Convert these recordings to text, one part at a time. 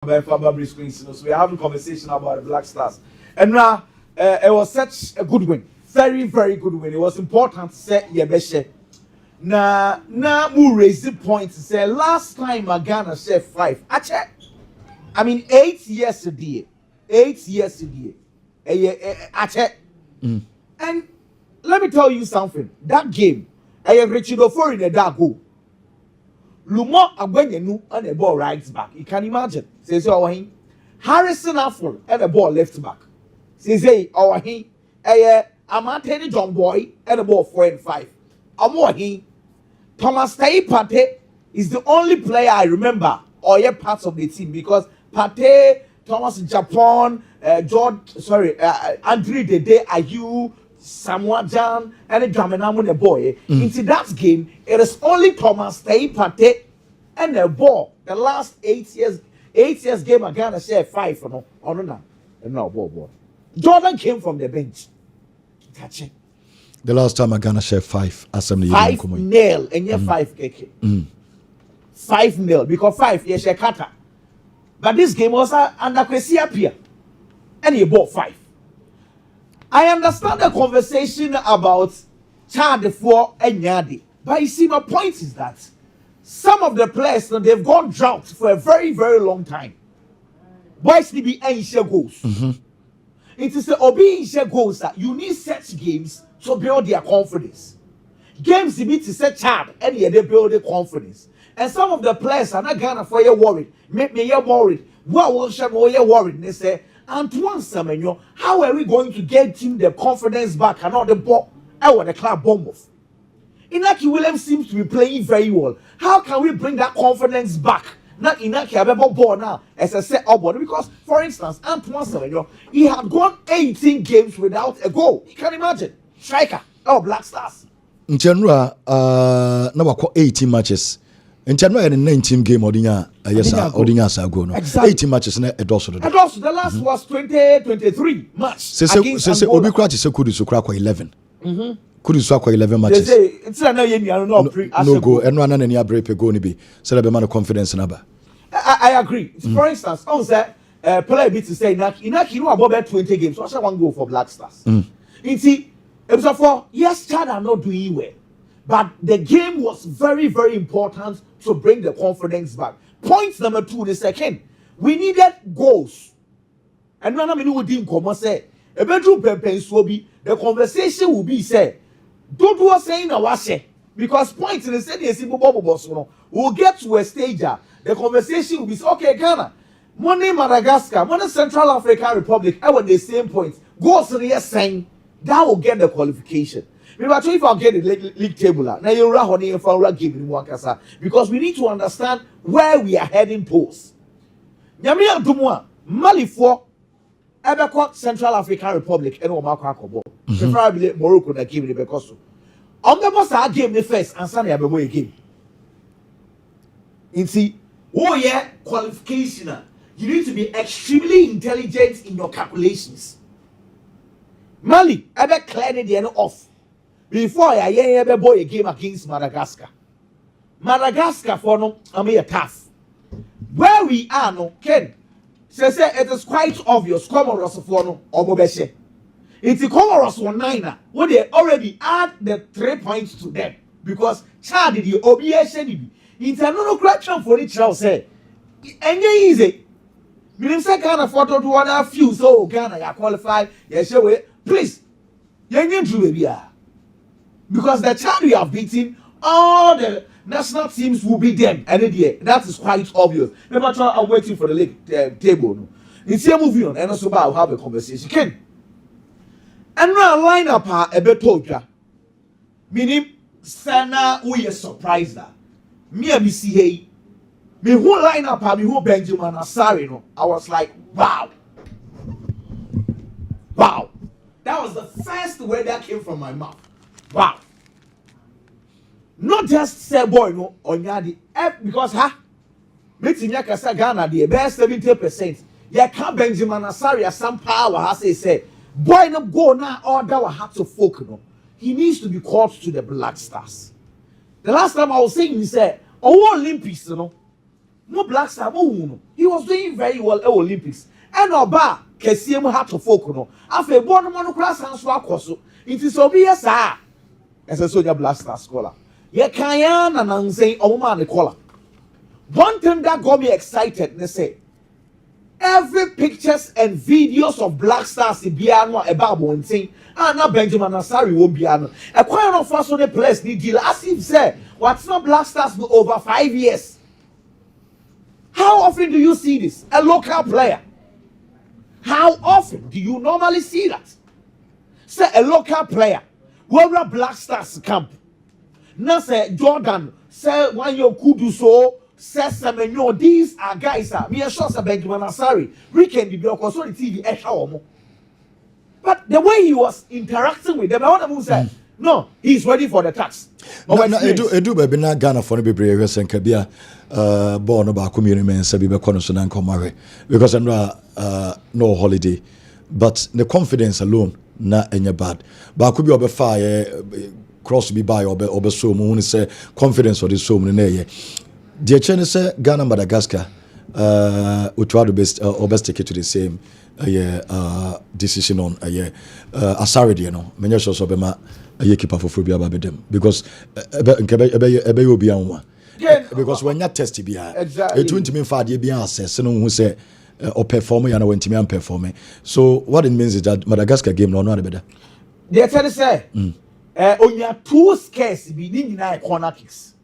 Fabry screens, so we're having conversation about the Black Stars. And now it was such a good win. Very, very good win. It was important to say Yebeshe. Na mu raise the point to say last time Ghana said 5. I mean 8 years ago. 8 years ago. And let me tell you something. That game, I Richard Ofori in a dark goal. Lumo Agbenyenu and the ball right back. You can imagine. Says our him. Harrison Affle and the ball left back. Says our him. Amanteni John Boy and the ball 4 and 5. Amo him. Thomas Partey is the only player I remember or yet parts of the team because Partey, Thomas Japan, Andre Dede, Ayu, Samuel Jan, and the Dramenamu the boy. Into that game, it is only Thomas Partey and the ball. The last 8 years game again, I share 5 no. No ball. Jordan came from the bench. Catch it. The last time Ghana shared 5 assembly 5-0 and yeah 5 kk. 5-0 because 5 yes she kata. But this game was under Kwesi Appiah and he bought 5. I understand the conversation about Chad 4 and Yadi. But you see, my point is that some of the players they've gone drought for a very, very long time. Boys need be share goals. It is the Obi share goals that you need such games to build their confidence. Games need to set Chad and they build their confidence. And some of the players are not Ghana for you worried. Make me worried. What will show me you worried? They say, Antoine Semenyo, how are we going to get him the confidence back and not the ball? I want the club bomb off. Inaki Williams seems to be playing very well. How can we bring that confidence back? Not Inaki Abebo ball now as I said about because, for instance, Antoine Semenyo, he had gone 18 games without a goal. You can imagine. Striker. Oh, Black Stars. In general, now 18 matches. In general, in 19 game, Odinya Sago. Exactly. 18 matches in a dorsal. The last was 2023 match. Say Obi Cratch is a good to crack 11. Could you swap 11 matches? They say it's no go and run any break a go be so that man of confidence number. I agree. For instance, on that play bit to say Inaki know about 20 games. So I shall one go for Black Stars. It was for yes, Chad are not doing well. But the game was very, very important to bring the confidence back. Point number 2, the second, we needed goals. And none of me would didn't say, a bedroom Swobi, the conversation will be said, don't was saying a washe. Because points in the city is simple boss, we'll get to a stage, the conversation will be okay, Ghana, Monday Madagascar, Monday Central African Republic, I want the same points. Goals in the saying that will get the qualification. If I get the league table now you run for game because we need to understand where we are heading towards. Nyamia Dumwa, Mali 4, Ebekot Central African Republic, and Omaka Kobo. Preferably Morocco that game because on the boss game the first and Sunday Abe game. You see, qualification. You need to be extremely intelligent in your calculations. Mali, Ebe cleared the end off. Before I ever boy a game against Madagascar. Madagascar for no, I mean tough. Where we are no, Ken, says it is quite obvious. Comoros for no, or Bobeshe. It's the Comoros 1-9, where they already add the 3 points to them because Chad did the obligation. It's another question for each house. Say, and easy. Meaning, Ghana photo to 1 few so Ghana ya qualify. Yes, please. Young baby. Because the time we have beaten, all the national teams will be them. And that is quite obvious. Remember, I'm waiting for the league table. It's here moving on. And also, I'll have a conversation. Ken. And now line up a bit told ya. Meaning, Sana, we are surprised that. Me and me see hey. Me who line up, me who Benjamin Asari, no. I was like, wow. Wow. That was the first word that came from my mouth. Wow. Not just say boy no on yadi because meeting Yakasa Ghana the best 70%. Ya can't Benjamin Asari some power has say boy no go now order have to folk no. He needs to be called to the Black Stars. The last time I was saying he said, oh Olympics no. no Black Star he was doing very well at Olympics and oba kesiye mu hat folk no afa bo no no kura san so akoso nti so bi yesa ese so nya Black Star scholar ye kan ya na nansen omoma ne kola. One thing that got me excited, they say, every pictures and videos of Black Stars in Biano about one thing, and now Benjamin Asari won't be ano. A quite of us on the place need deal as if say, what's not Black Stars for over 5 years? How often do you see this? A local player. How often do you normally see that? Say a local player, where Black Stars camp. Now say Jordan, say when you could do so. Says these are guys me sure say Benjamin Asari weekend be on so the TV extra. But the way he was interacting with them, I want to say no, he's ready for the tax. No, edu baby na Ghana for be brave and kabia born about community men say be kono so na nkomare because I'm no holiday, but the confidence alone na enya bad. Ba could be obefa cross be by obe so mu say confidence or the so mu na ye. The China say Ghana Madagascar we try to best take it to the same decision on Asari you know many shows of a keeper for phobia them because because when you test exactly it won't mean for the be assess no who say or performing and when to performing. So what it means is that Madagascar game no better. The China say only 2 scarce be in corner kicks.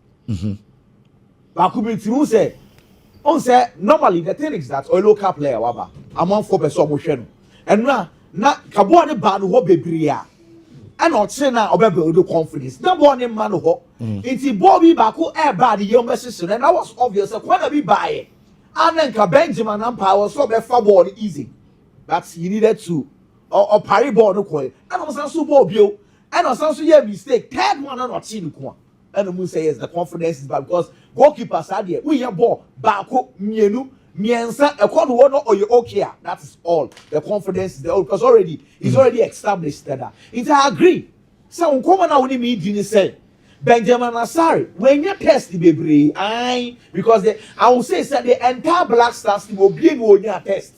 Bakubi say, on say normally the thing is that a local player waba among 4 person motion and na kabo ne ba no ho bebria and not say na obe build confidence na bo ne man ho nti Bobby Baku bad the young season and that was obvious when I be buy and then Benjamin and power so be fa ball easy but he needed to or parry ball no call and was so ball bio and was also yeah mistake third one not chin ko. And we say yes, the confidence is bad because goalkeepers are there. We have ball, bako, mienu, miensa, a corner one or you okay. That is all. The confidence is there because he's already established that. I agree. So come now when me didn't say Benjamin Asari when you test the baby, because I will say the entire Black Stars team will be when you test.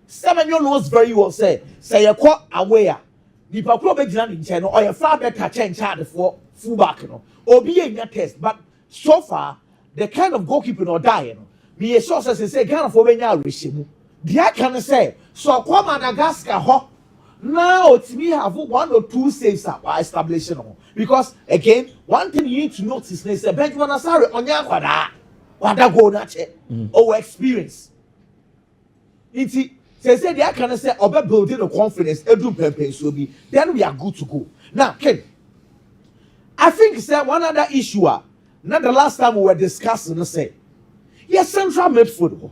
Semenyo knows very well say you call aware. The Papua Bejan in China or your far better change hard for fullback, you know. Or be in your test, but so far the kind of goalkeeping or dying. Me a source as say kind of over now regime. The I can say so come Madagascar ho now it's me have 1 or 2 saves up establishing because again one thing you need to notice is that Benjamin Asari on your wada go na che or experience. It's say the I can say about building the confidence edu pepe so be then we are good to go. Now Ken, I think it's one other issue. Not the last time we were discussing, say, yes, central midfield.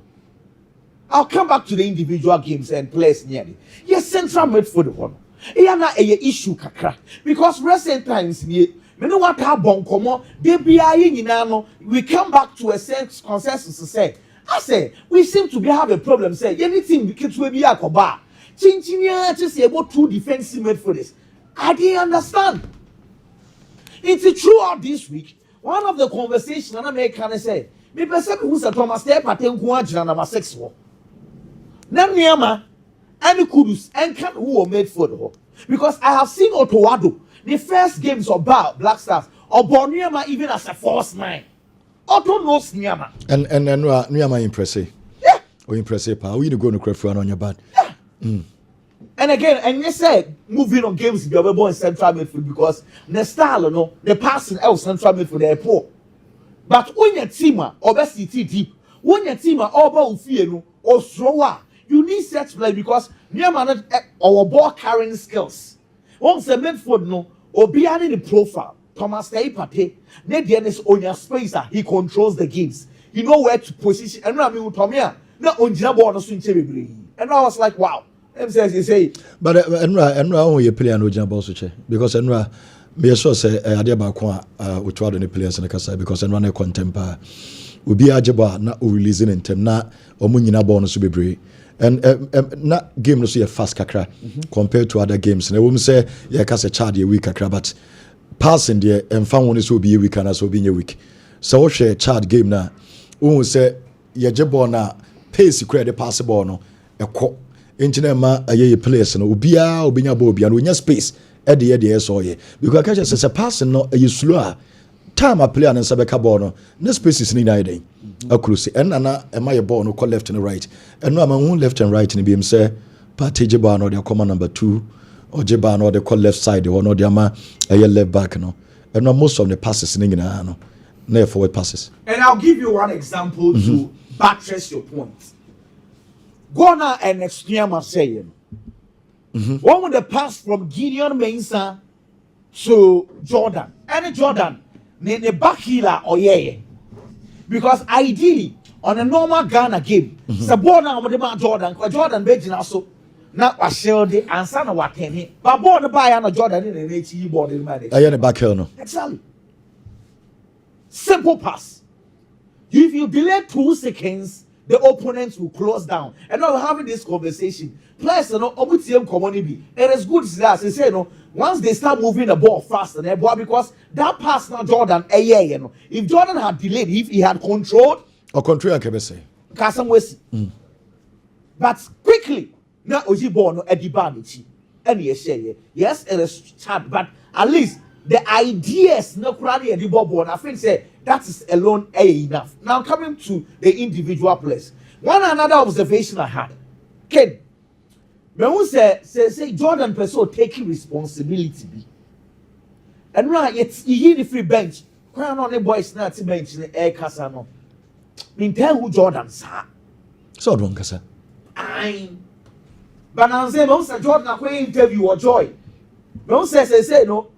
I'll come back to the individual games and players nearly. Yes, central midfield. It's not an issue, kakra. Because recent times, we know what happened. We come back to a consensus to say, I say, we seem to have a problem. Say, anything we can be a koba. Chinchinia just about 2 defensive midfielders. I didn't understand. It's throughout this week, one of the conversations I make can say, me person who's a Thomas Partey who number 6 war. Nuamah and Kudus and can who made for the hope. Because I have seen Addo, the first games of Black Stars, or Nuamah even as a false 9. Otto knows Nuamah. And Nuamah impressive. Yeah. Or impressive power. We need to go to craft on your bad. Yeah. And again, and you said moving on games be able in central midfield because the style, no, the passing out central midfield they poor. But when your team or best deep, when your team are over no or thrower, you need such play because Nuamah our ball carrying skills. Once the midfield no or behind the profile, Thomas Partey, then is on your space, he controls the games. He know where to position. And I mean, Tomia, not on Jabon or swing. And I was like, wow. Say, but Enra only play and Ojan Bosuche because Enra me sure say Adeba kwa we try the players in the casa because Enra ne contempa will be ajaba na releasing in term na omu nyina ball no so bebre and na game no so ye fast kakra compared to other games na we say ye ka say Chad ye weak kakra but passing there emfa won so be weak and so be weak so we share Chad game na we say yeje ball na pace kura de pass ball no ekọ engineer ma aye players no obia obinya ball obia no nya space e de so ye because catch say pass no aye slow a time a player and sabeka ball no spaces ni na dey akrusi en na e ma ye ball no call left and right en no am hu left and right ni bi em say Partey jeba no de come number 2 or jeba no de call left side or no de ama aye left back no and no most of the passes ni nyina no na forward passes. And I'll give you one example to buttress your point. Ghana and Nuamah saying one with the pass from Gideon Mensah to Jordan. And Jordan, the back healer or yeah. Because ideally, on a normal Ghana game, Sabona with the Jordan, because Jordan Beijing also not a shield and son of what can he. But born by Anna Jordan in the HE board in the I am back here no. Exactly. Simple pass. If you delay 2 seconds, the opponents will close down. And now we're having this conversation. Players, you know, it is good that they say, you know, once they start moving the ball faster, because that pass now Jordan, you know, if Jordan had delayed, if he had controlled, or control, I can say, but quickly, now Ojibo no Edibanichi, and yes, yes, it is hard, but at least the ideas no crowd and the ball, I think say that is alone enough. Now coming to the individual players, one another observation I had, Ken. When we say Jordan Peso taking responsibility be. And right, it's you the free bench. Crown on the boys not to bench in the air casano. Mean tell who Jordan sir. So don't kasa. But now say most Jordan a interview or joy. Most say no.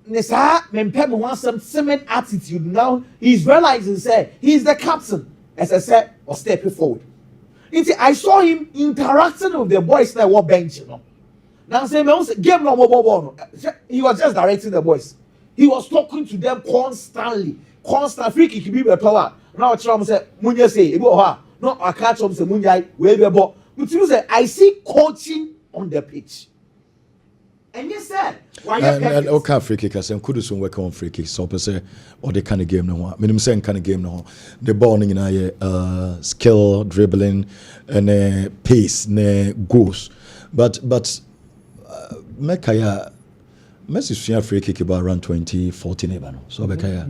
Nessa men pem want some cement attitude now. He's realizing say he's the captain. As I said, or stepping forward. I saw him interacting with the boys that were benching. Now say game no. He was just directing the boys. He was talking to them constantly. Constant free kick be better. Now Trump say Munya say no I catch him say Munya we be ball. But you say I see coaching on the pitch. And you said and okay free kickers and Kudus work on free kicks so per se or the kind of game no minimum saying kind of game no the ball in skill dribbling and pace ne goals but Mekaya Messi free kick about around 2014 even so Mekaya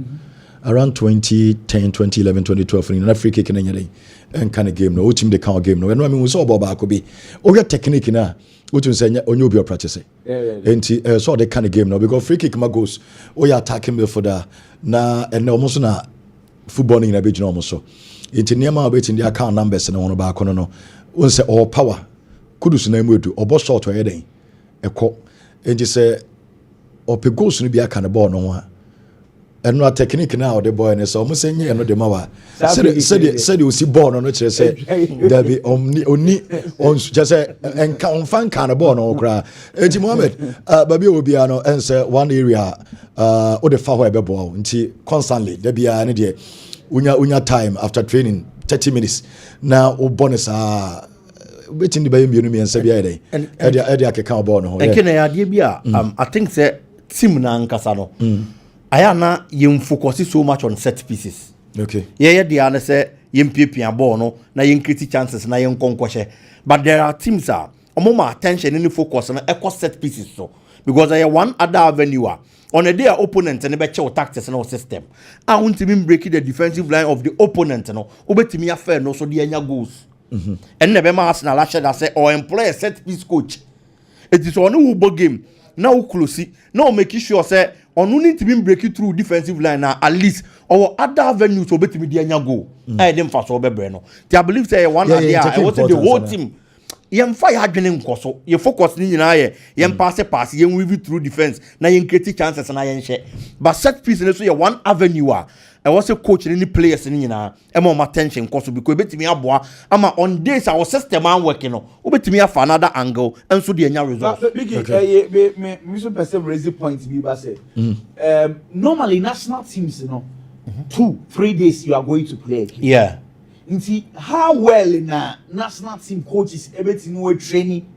around 2010 2011 2012 in a free kick in any and kind of game no team the count game no and I mean we saw Boba could be or technique na what you say on you be practicing and so the kind of game now because free kick goes oh you attacking midfielder na and almost na football in a bit almost so into Nuamah bit in the account numbers and on back on no one say all power kudus na mu do obo short or eden ekọ and you say or pe goals no be aka na ball no and no technique now the boy and so almost say no the mawa said you see ball no chere say there be oni on just say and can fan can ball no kra enti Mohammed baby obi ano and say one area o the fa where be ball nti constantly there be any there unya time after training 30 minutes now o bonus wetin the baby mi no say bia dey and e akeka ball no and ken ya dey bia I think say team na nkasa no Ayana yim focus so much on set pieces. Okay. Yeah, the other say yim pia ball no na yim create chances na yim konkwashe. But there are teams are more attention in the focus on equal set pieces so because I have one other avenue on a day opponent and better tactics and our system. I want to be breaking the defensive line of the opponent no. Obetimi affair no so the enya goals. And never mas na lashe that say or employ a set piece coach. It is on who game. Now close now make sure say on need to be breaking through defensive line now at least or other avenues to bet me the anya go. I didn't fast over Breno. I believe say one idea I was the whole team. Yem fire hadwening koso. You focus ni na ye. Yem pass. Yem weave through defense. Na yem create chances na yem share. But set piece na so you one avenue I was a coach in any players in na. Emo attention koso because bet me aboa. Ama on days our system man working no. Bet me for another angle and so the anya results. Me so person raise the point be ba say. Normally national teams you know 2-3 days you are going to play. Yeah. Nti how well in a national team coaches everything we training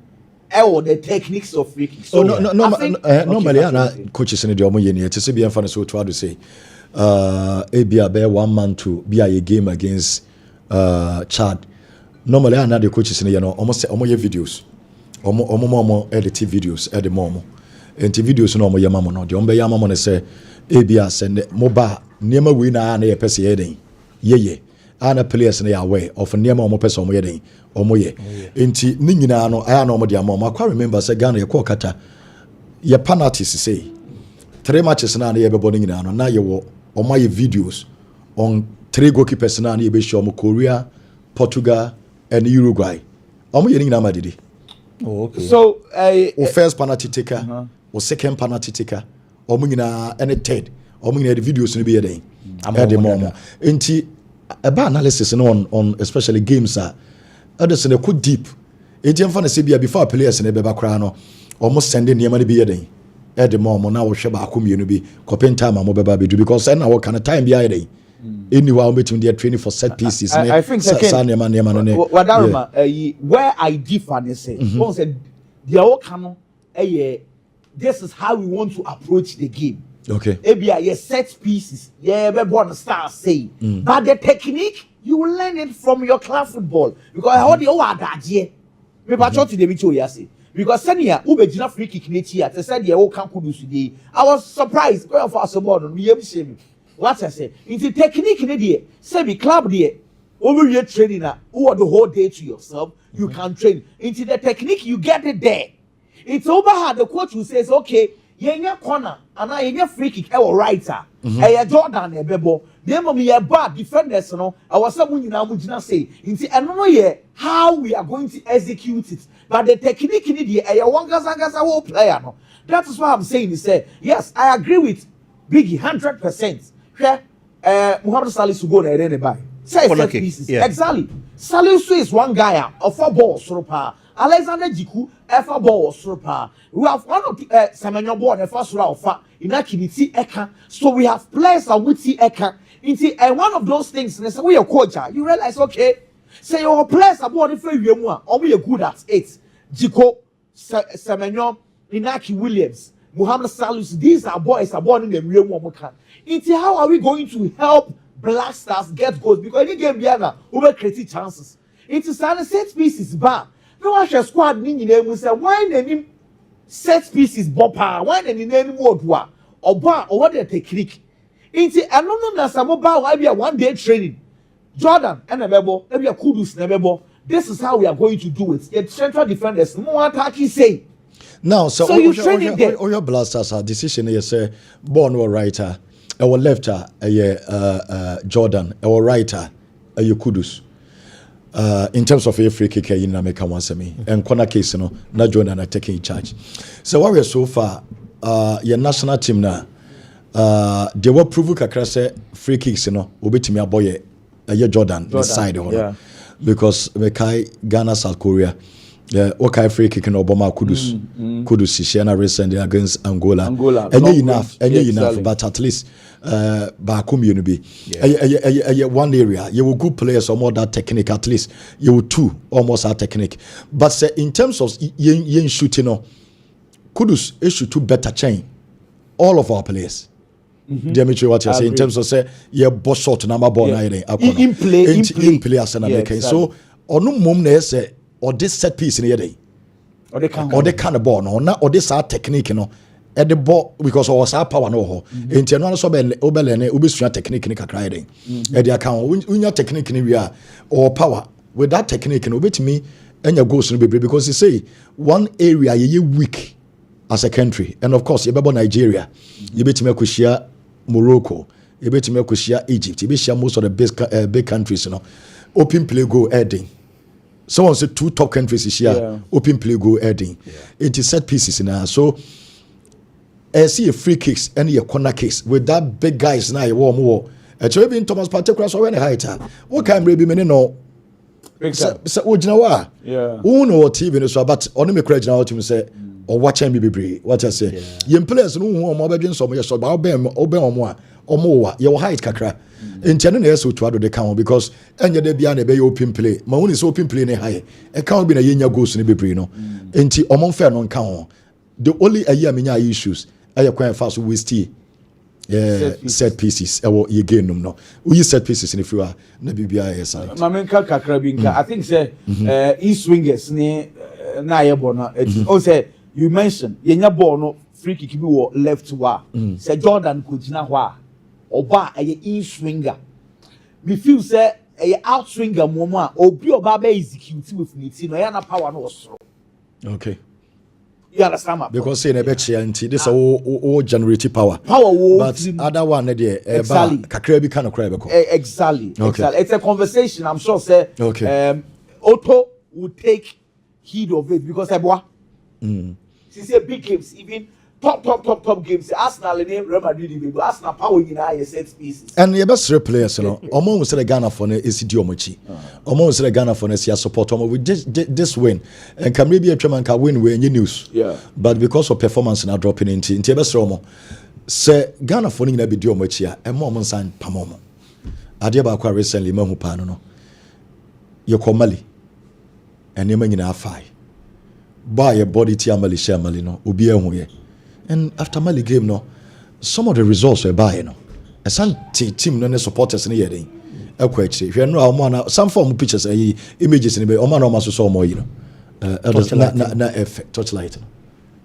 or the techniques of free kicks. So normally coaches in the omo yeni to say be enfane so to say ABA 1 month to be a game against Chad. Normally, I know the coaches in almost videos. Omo edit videos at the moment. And videos no mo yamamo no. The ombe yamamo ne say ABS send moba niema we na na yepese yeden. Ye. Ana players na aware of niema omo pese omo yeden. Omo ye. Enti ni nyina no aya no omo de amamo. I remember say Ghana ye call kata ye penalties say 3 matches na ye bebo nyina no na ye wo omo ye videos on 3 goalkeepers na ye be show omo Korea, Portugal and Uruguay. Omo ye nyina madidi. Oh, okay. So, first penalty taker, or second penalty taker, or mungina and a third, or mungina the videos in the day. At the moment. Inti about analysis on especially games are others in a good deep. Agent fan CBA before players in a beba crano, almost sending the money be a day. At the moment now Shaba Akum be copying time and mobile baby because then our kind of time be a day. Anywhere between their training for set pieces. I think where I differ, they say, said, the all canon, this is how we want to approach the game. Okay. Yes, set pieces, we want to start saying, but the technique you will learn it from your club football because how the old idea. We patch to the video yasi because senior ube jina free kick nature. They said the old can do today. I was surprised going for us about we have seen. What I say, it's a technique in the say be club there. Over your training who the whole day to yourself, you can train. Into the technique, you get it there. It's over how the coach who says, okay, you're in your corner, and I in your free kick, our writer, a Jordan, a bebo. Then me a bad defenders, no. I was someone you now say, into I don't know how we are going to execute it. But the technique in the a Wangazanga's a whole player. No. That is what I'm saying. He said, yes, I agree with Biggie 100%. Muhammad Salisu go there and buy. Say set pieces. Yeah. Exactly. Salisu is one guy of 4 balls surpa. Alexander Jiku F4 balls surpa. We have one of Samuel Born the first round of in Akiniti Eka. So we have players that with Eka. And one of those things, and say we are coach. You realize, okay, say your players are born if you are or we are good at it. Jiko, Samuel, Inaki Williams, Muhammad Salus, these are boys are born in the real woman. How are we going to help Black Stars get goals? Because any game Biana over creating chances. It's a set pieces bar. No one shall squad meaning name say why any set pieces bopper, why any name word or bar or what the technique. I don't know some bar will be a 1 day training. Jordan and a bebo, maybe a kudus nebebo. This is how we are going to do it. Yet central defenders, more attacking say. Now, so you training there. All your blasters are decision here say born or writer. Our lefter, Jordan, our righter, Kudus. In terms of a free kick, you know, make one semi and corner case, you know, not Jordan are taking charge. So what we're so far, your national team now, they were proving across free kicks, you know, obey me a boy, Jordan, the side, because we kai Ghana, South Korea. Yeah, okay, free kick in Obama Kudus Shana recently against Angola. Enough, but at least Bakum Unibi. One area, you will good players or more that technique, at least you will 2 almost that technique. But in terms of yen shooting, Kudus issue 2 better chain all of our players. Dimitri, what you say in terms of say boss shot number ball in play as an American. So on no mum say or this set piece in the day, or they can ball no, or this art technique, you know, at the ball because our power no ho. Internal so obelene ubisua technique ni kakra at the account when your technique ni we are or power with that technique no bit me and your goals no be because you say one area you weak as a country and of course you be Nigeria, you bet me kushia Morocco, you bet me kushia Egypt, you bet most of the big countries, you know, open play go adding. Someone said 2 top countries is here, open play go adding. It is set pieces in there. So I see a free kicks and a corner kicks with that big guys now you warm war. Actually in Thomas Partey so when high time. What can maybe me no so ojinawa. Yeah. Who know TV so but on me credit now to me say or watching me be what I say. Yen players no who mo be so so but obe omo your height kakra. Ntiano na yeso to ado de kan because enye de bia na be open play ma woni so open play ne high e kan bi na yenya goals ne bebre no enti omon fair no kan ho the only ayi amenya issues aye kwan fa so waste set pieces ye gain no we set pieces in if you are na bibia yes mamenka kakra binka I think say east swingers ni na ye bono o say you mentioned yenya ball no free kick bi wo left wa say Jordan ko gina ho a oba eye east swinger me feel say eye out swinger mo a obi oba ba execute with ni ti no ya na power no osoro. Okay. You understand my because say na be chia nti this all generate power but other one there exactly kakra bi kan okra be ko exactly it's a conversation I'm sure say Otto would take heed of it because eboa since say big games even top games Arsenal and Real Madrid Arsenal power in high set pieces and the best players you know omo we say Ghana for na esidi omochi omo we say Ghana for na see support omo with this win and can maybe a chairman can win we news but because of performance na dropping into best omo say Ghana for na be di omochi a emo omo san pamomo ade ba kwa recently mahu pa no you call Mali and you nyina afai buy your body tia Mali share Mali no obi ehun ye. And after Mali game, no, some of the results were by no. A some team no supporters in the year. If you know, some form pictures, images in the Oman almost saw more, you know. Na effect, touchlight,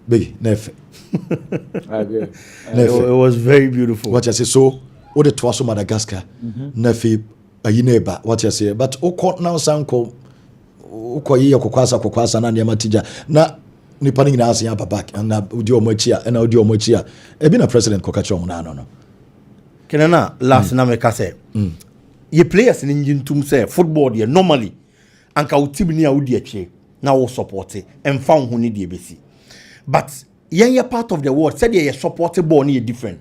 big, na effect. It was very beautiful. What I say so, what the Twaso Madagascar, Nefi, a Yineba, what I say, but O court now sound called Okoye, Kokwasa, and Yamatija. Na nipa ni nyina asia back and odi omochia and odi omochia e bi na president kokacho na no kenana last na meka say ye players ni njintum say football dey normally anka utim ni a odi ache na wo support and found hu ni dey besi but yen part of the world said ye support ball ni different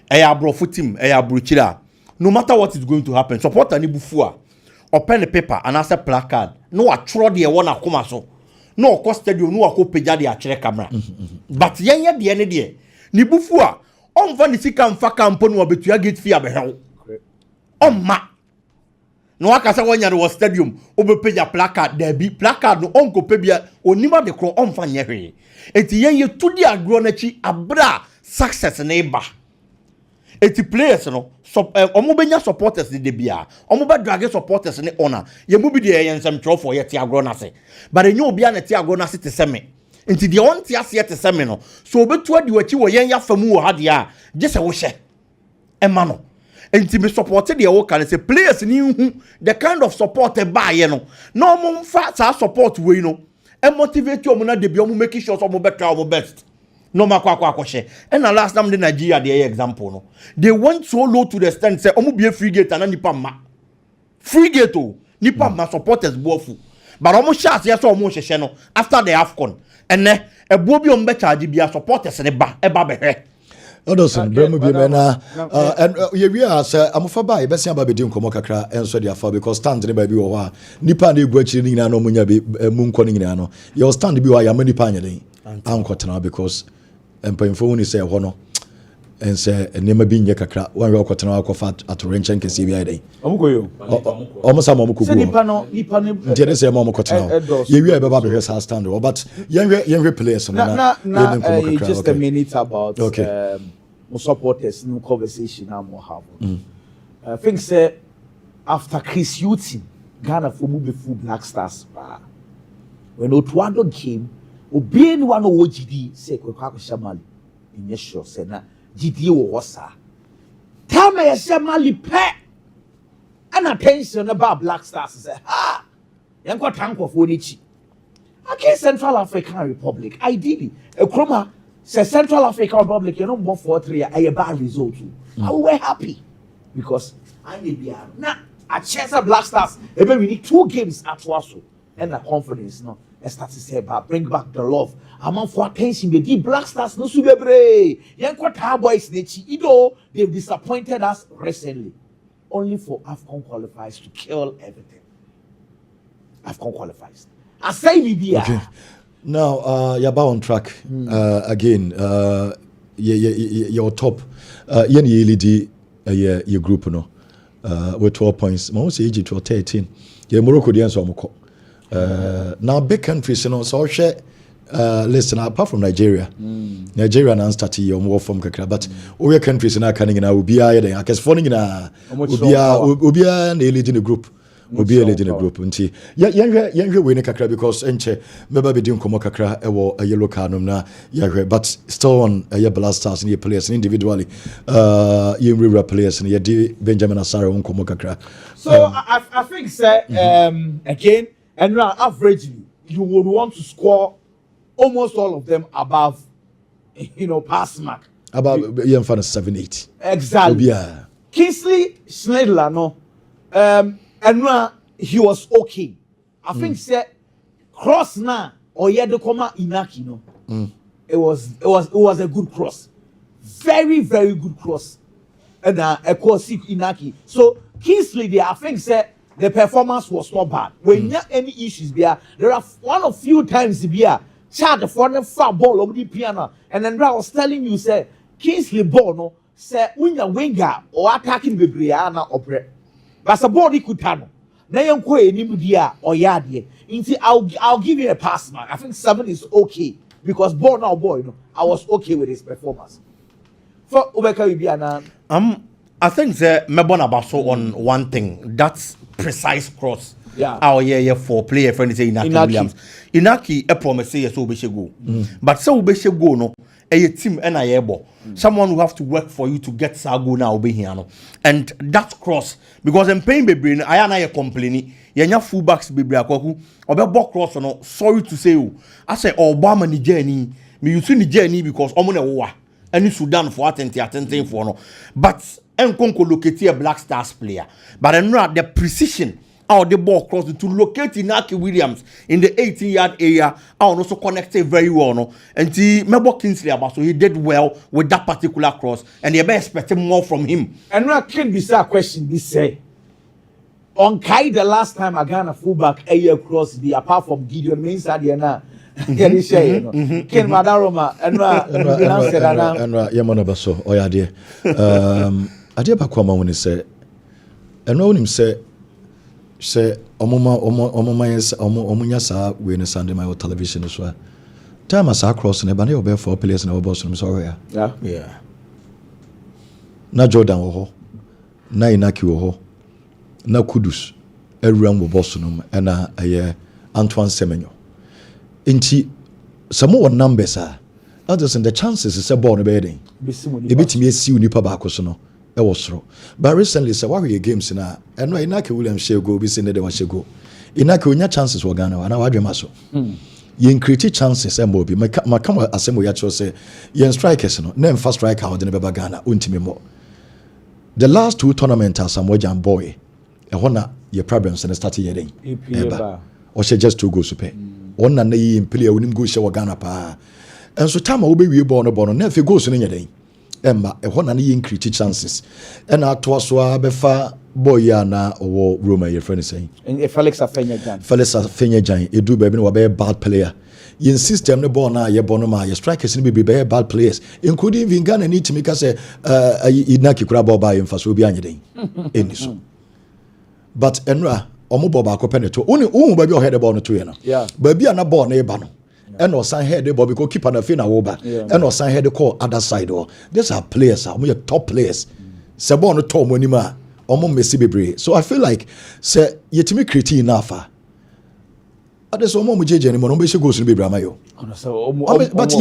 abrofo team abrochira no matter what is going to happen supporter ni bufu a open the paper and as a placard no atro dey won akoma so no ko stadium no akọ pejade a kire camera but yenye de ne de ni bufu a onfa ni sika mfa kampo no obetua gate fee abehew omma no aka se wonya no stadium obepeja placard da bi placard no onko pebia onima de kro onfa nye hwe enti yenye tudi agro na chi abra success na iba eti players no omo benya supporters de bia omo be drag supporters ne honor ye mu bi de ye nsem tro for ye ti agro na se but enye obi na ti agro na se te seme enti de on ti ase te seme no so obetu adi wachi wo yen yafamu wo ha de a je se wo hye ema no enti me support de wo kan se players ni hu the kind of support e ba ye no na omo mfa sa support we no e motivate omo na de bia omo make sure omo better omo best no makwa and the last time the Nigeria the example no they went so low to the extent say omo be free gate and nipa ma free gate o nipa ma supporters bofu but omo chance yes omo hwehwe no after the AFCON and ebo bi omo be charge bia supporters ne ba e ba be hwe Odoson bremu bi me na and we are say amofa ba e be sia ba be di nkomo kakra enso dia fa because stand ne ba bi wo ha nipa na egu akiri nyina no munya be mu nko nyina no your stand bi wa ya ma nipa anya den ankotena because empayimfo woni say ho no en say enema bi nye kakra wan we okotena akofa atorenchen kesi bi ayden omukoyo omusa mo kugu nipa no ntia say mo kotena ye wi e be ba be say stand but yen players no na just a minute about supporters no conversation am have I think say after Chris Hughton Ghana for move full Black Stars when Otuado came obi ni one o GD say kwakwa shamali inye sure say na GD wo wosa tama ya shamali pe and attention about Black Stars say ha yanko tankofo ni chi okay Central African Republic ideally ekroma say Central African Republic you know 1-4-3 a bad result I were happy because I need be na a chance Black Stars we need 2 games at Waso and the confidence no start to say about bring back the love among for attention the Black Stars no subebre yanko boys nechi ido they've disappointed us recently only for AFCON qualifiers to kill everything AFCON qualifiers I say we okay now you're back on track again your top yen yelidi your group no with 12 points mo say Egypt 13 ye Morocco the answer mo now big countries you know so share listen, apart from Nigeria, Nigeria and started your more from Kakra, but all your countries in our country now will be there. I guess falling in a will be a lead in the group. Will be a lead in the group. And see, younger winning Kakra because Enche, maybe doing Komo Kakra, a yellow cardum now, but still on a blast stars in your players individually. You real players and you Benjamin Asara on Komo Kakra. So I think, sir, again, and now averagely, you would want to score almost all of them above, pass mark. About 7-8. Exactly. Yeah. Kingsley Schneidler, no, and now he was okay. I think say cross now or the comma Inaki, no. It was a good cross, very very good cross, and a course Inaki. So Kingsley there, I think say the performance was not bad. When you have any issues there are one of few times there. Chad for the far ball over the piano, and then I was telling you, say Kingsley ball no, say when you winger or attacking the Brianna or pre, but a body could tunnel. Now you go anybody or yard. I'll give you a pass, man. I think 7 is okay because ball now boy, I was okay with his performance. For Ubeka Ibiana, I think the Mebona Basso on one thing, that's precise cross. Yeah. Our year for player friend say Inaki Williams. Inaki a promise say so be go. But so be go no a team and a able. Someone who have to work for you to get Sago now be here no. And that cross because I'm paying baby I am not complaining. Yenya fullbacks baby akwaku obe cross no sorry to say you. I say Obama ni journey me you see ni journey because omo na wo any Sudan for attend for no. But enkonko locate a Black Stars player. But I know the precision how the ball crossed to locate Inaki Williams in the 18-yard area. I also connected very well. No? And Mebo Kingsley about so he did well with that particular cross, and you better expect more from him. And now can be a question. This say on Kai the last time I got a fullback a year cross the apart from Gideon means that you know. Can you say Ken Madaroma and Yamana Basso or Yadia? Adia Bakwama when he said, and know him say. Say omunya sa we ne Sunday my television so time as across ne ba ne obe 4 players na obo so no sorry yeah na Jordan wo ho na Inaki wo ho na Kudus ewuram wo boss no na Antoine Semenyo enti some more numbers are others and the chances is a ball no be den e bitimi asi unipa ba akoso no but recently say what games na and no Inaki William share go be say ne dem share go Inaki onya chances wo Ghana na wadwema so yen create chances and be my come asemo ya cho say yen strikers no na first striker how de ne beba Ghana untimi mo the last 2 tournaments are some Jam boy e hona your problems and start here den eba o she just 2 goals pe onna na yin player onim go share wo Ghana pa and so time wo be wie ball no na fe goals no nya den Emma, a one and create chances. And I toss befa boyana or Roma, your friend is saying. And Felix Afenya Felix Afenya, you do baby no be a bad player. You insist them the ball now, your bonoma, your strikers be a bad players, including even Ghana need to make us a Inaki crab by him for so be anything. But Enra, Omoboba Copeneto, only baby head about the two, yeah. Baby are not born a banner. And or sign head the Bobby go keep on the fin over and or sign head the call other side or these are players are we top players Sabon Tom Wenima or Messi Bebre. So I feel like say yet me create enough. Others or more JJ anymore goes to be Bramayo. But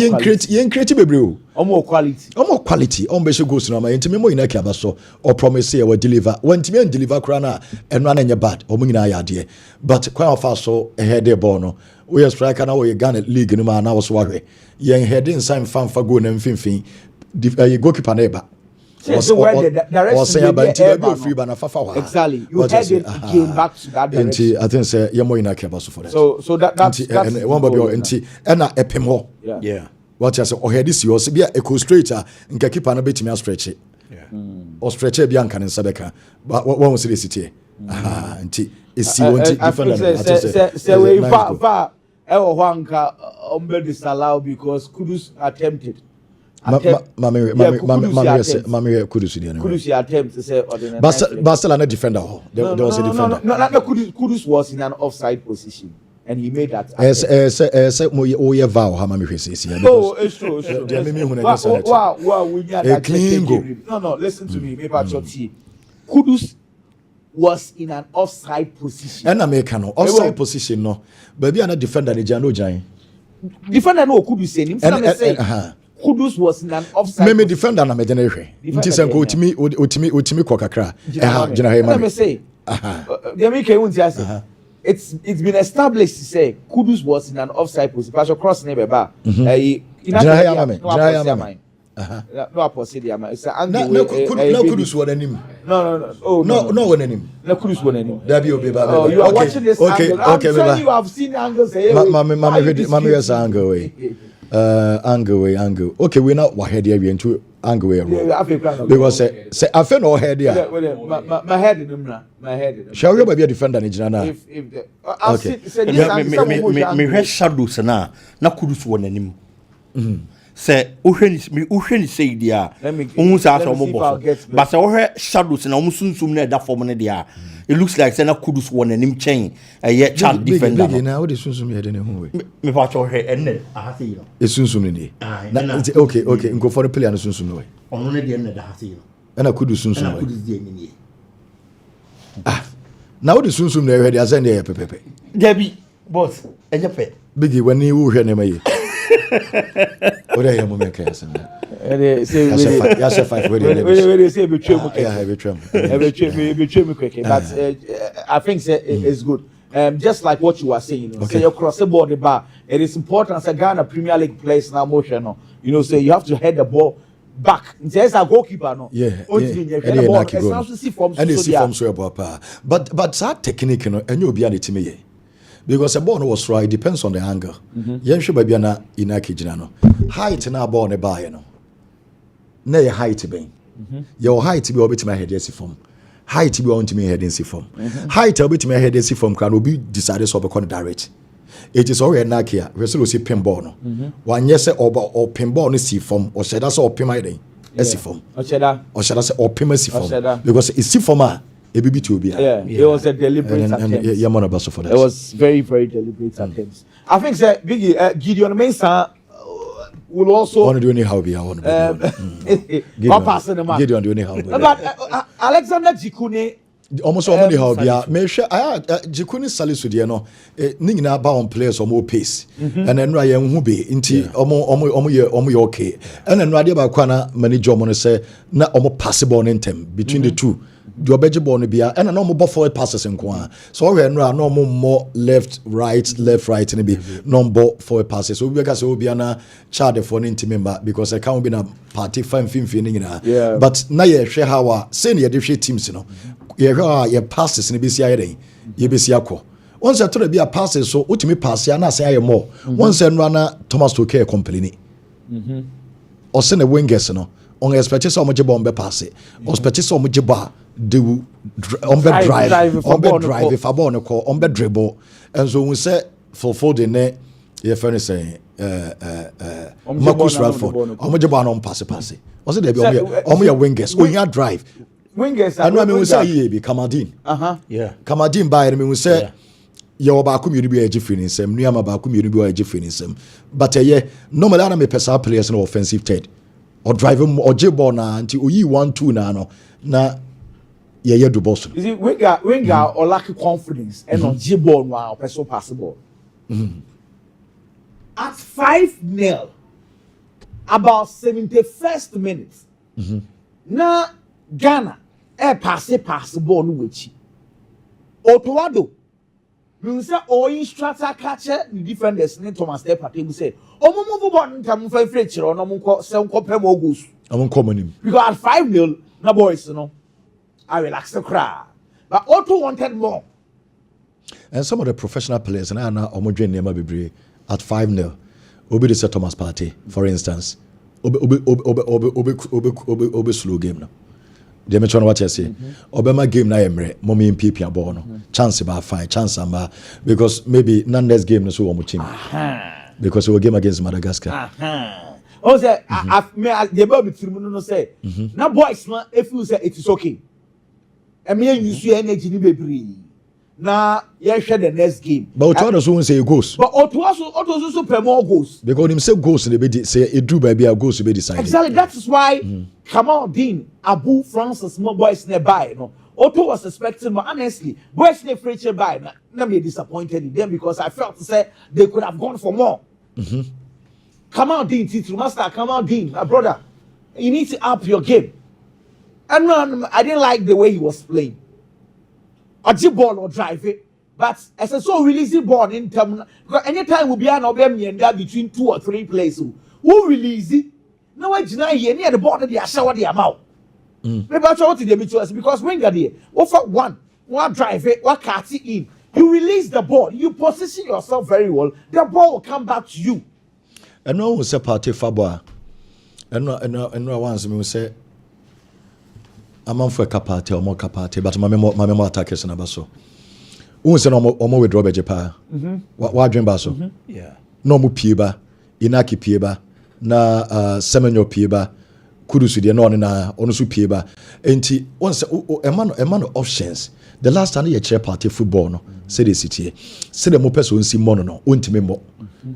yen create Bebre. More quality on Besho goes to my intimate in a cabasso or promise here will deliver when Timmy deliver crana and run in your bad or Muna idea. But quite fast so a head de bono. We are striking now we Ghana league in man I was worried. Young head inside fan for good and finfin. You go keep a neighbor. Or say about free banner for exactly. You had it came back to that direction. I think say you're more in a cabasso for that. So that's one baby or and a epimo. Yeah. What you say or head is yours be a co-straighter and keep on a bit me stretch it. Or stretch a Bianca and Sabeka. But what was the city? And it's different. Say far Juanka disallowed because Kudus attempted. Mammy Kudus attempt to say Barcelona defender. There was a defender. No, Kudus was in an offside position. and he made that. Say mo vow how many says here. Oh, it's true. It's true. Wow, we need that clean go. No, listen to me. Maybe Kudus was in an offside position. And American offside position no. Baby ana defender ni Jano Jan. Defender no Kudus say him. Kudus was in an offside. Me defender na me de hwe. Nti se ko otimi kwa kakra. Jina he Let me say. The American won't say. It's been established to say Kudus was in an offside position. Pastor Cross never ba. No apostle am. It's an no Kudus won him. No. Oh no won him. No Kudus won him. That be obe ba. Oh, you are watching this angle. I'm sure you have seen angles here. Mama yes angle way. Angle. Okay, we not wa head here we into angle way. Because say I feel no head here. My head in him na. My head in him. Shall we be a defender ni jina na? If okay. Me shadows na Kudus won him. Say uhwe ni say dia ohun say aso mo boss but say ohwe shadows na omusunsum na da form na dia it looks like say na Kudus won anim chain ye child defender na what is sunsum ye de ne hu we me pa cho hwe enne ahase yi no e sunsum ni okay nko for the player no sunsum no we ono ne de enne da ahase yi no na Kudus sunsum we Kudus de ni na what is sunsum na hwe de asen de ye pepepe Debbie boss enye pe bigi wani wu hwe ne maye what are you moment case na ya say five we say between quick but I think it's good. Just like what you were saying, say you cross the ball the bar. It is important as a Ghana Premier League plays now motion. Say you have to head the ball back. There's a goalkeeper no. Yeah. But that technique and you'll be at it because a ball was right, it depends on the angle. Yenshu baby na inaki jinano. Height na ball ne buy no. Na your height be. Your height be obit my head yes form. Height be on to me head in si form. Height obit my head si form can be decided so be direct. It is already na here. We still see pin ball no. One yes or pin ball no si form or said that's all pin my day. Si form. Or said that's all pin si form. Because it's si form it was a deliberate attempt. It was very, very deliberate attempt. I think that Gideon Mensah will also want to do anyhow be Gideon do anyhow. But Alexander Jikune almost anyhow be me sure Jikune Salisu de no ni nyina ba on players or more pace and then ra yen hu be nti omo okay and then ra de ba kwa na manager omo no say na omo pass ball intem between the two the obeji ball no bia and no more forward passes nko so we no more left right and be no more forward passes so we say obi na child for no member because I can't be na party fan fin nyina but na ye hwe how say na ye de hwe teams no ye hwe ye passes ni be sia ye be sia ko once to be a passes so ultimate pass ya na say more once no na Thomas Tuchel complain or send the wingers no on expect so much bomb be pass or expect so much ba they will drive if a ball no call on bed dribble and so we say for the net your friend is saying Marcus Rashford omojeba no pass was it there be on your wingers when you drive wingers and I mean we say be Kamadin Kamadin by I mean we say your ba community be a different sem Nuamah ba community be a different sem but normally me person players no offensive third or driving or jibbo na until you 1-2 na yeah do boss. You see, Wenger or lack confidence and on jibbo no person possible. At 5-0, about 71st minute, na Ghana pass ball no wechi. Otoado, we say instructor catcher the defenders ne Thomas Partey we say move ball ntam fa free or no mo se nkopem goals. Because at 5-0 na boys no I relax the crowd. But Otto wanted more. And some of the professional players and I know Omodre Neema Bebre at 5-0. Obi the Thomas Partey, for instance. Obi slow game now. They me trying what you say. Obama game na emre, mommy MP ball no. Chance ba fine, chance amba because maybe none next game no so omo team. Because we game against Madagascar. Oh say the ball between no say. Na boys na if you say it is okay. I mean you see energy ni bebre. Now, yes, share the next game. But Otto also say goals. But Otto also pay more goals. Because him say goals in the bed say it drew by a goals to be decided. Exactly. That is why Kamal Dean, Abu Francis, small boys nearby. You know, Otto was expecting, but honestly, boys near French by. Let me disappointed in them because I felt to say they could have gone for more. Kamal Dean, Tito Master, Kamal Dean, my brother, you need to up your game. And no, I didn't like the way he was playing. Or the ball or drive it. But as a so releasing ball in term, because anytime we be an obey and that between 2 or 3 players who release it. No, I deny you near the ball that they are shower the amount. Maybe I try to them because when you're there, offer one drive it, one cut it in. You release the ball, you position yourself very well, the ball will come back to you. And no one say Partey Fabwa. And no once me say I'm on for a capacity or more capacity, but my memo attackers and abaso. Who say no more with Robert Japa? What dream baso? Yeah. No mu pieba, Inaki pieba, na Semenyo pieba, Kudusu de no na onusu pieba. Enti once a man of options. The last time you chair party football no, say the city, say the mo person si mono no, untime mo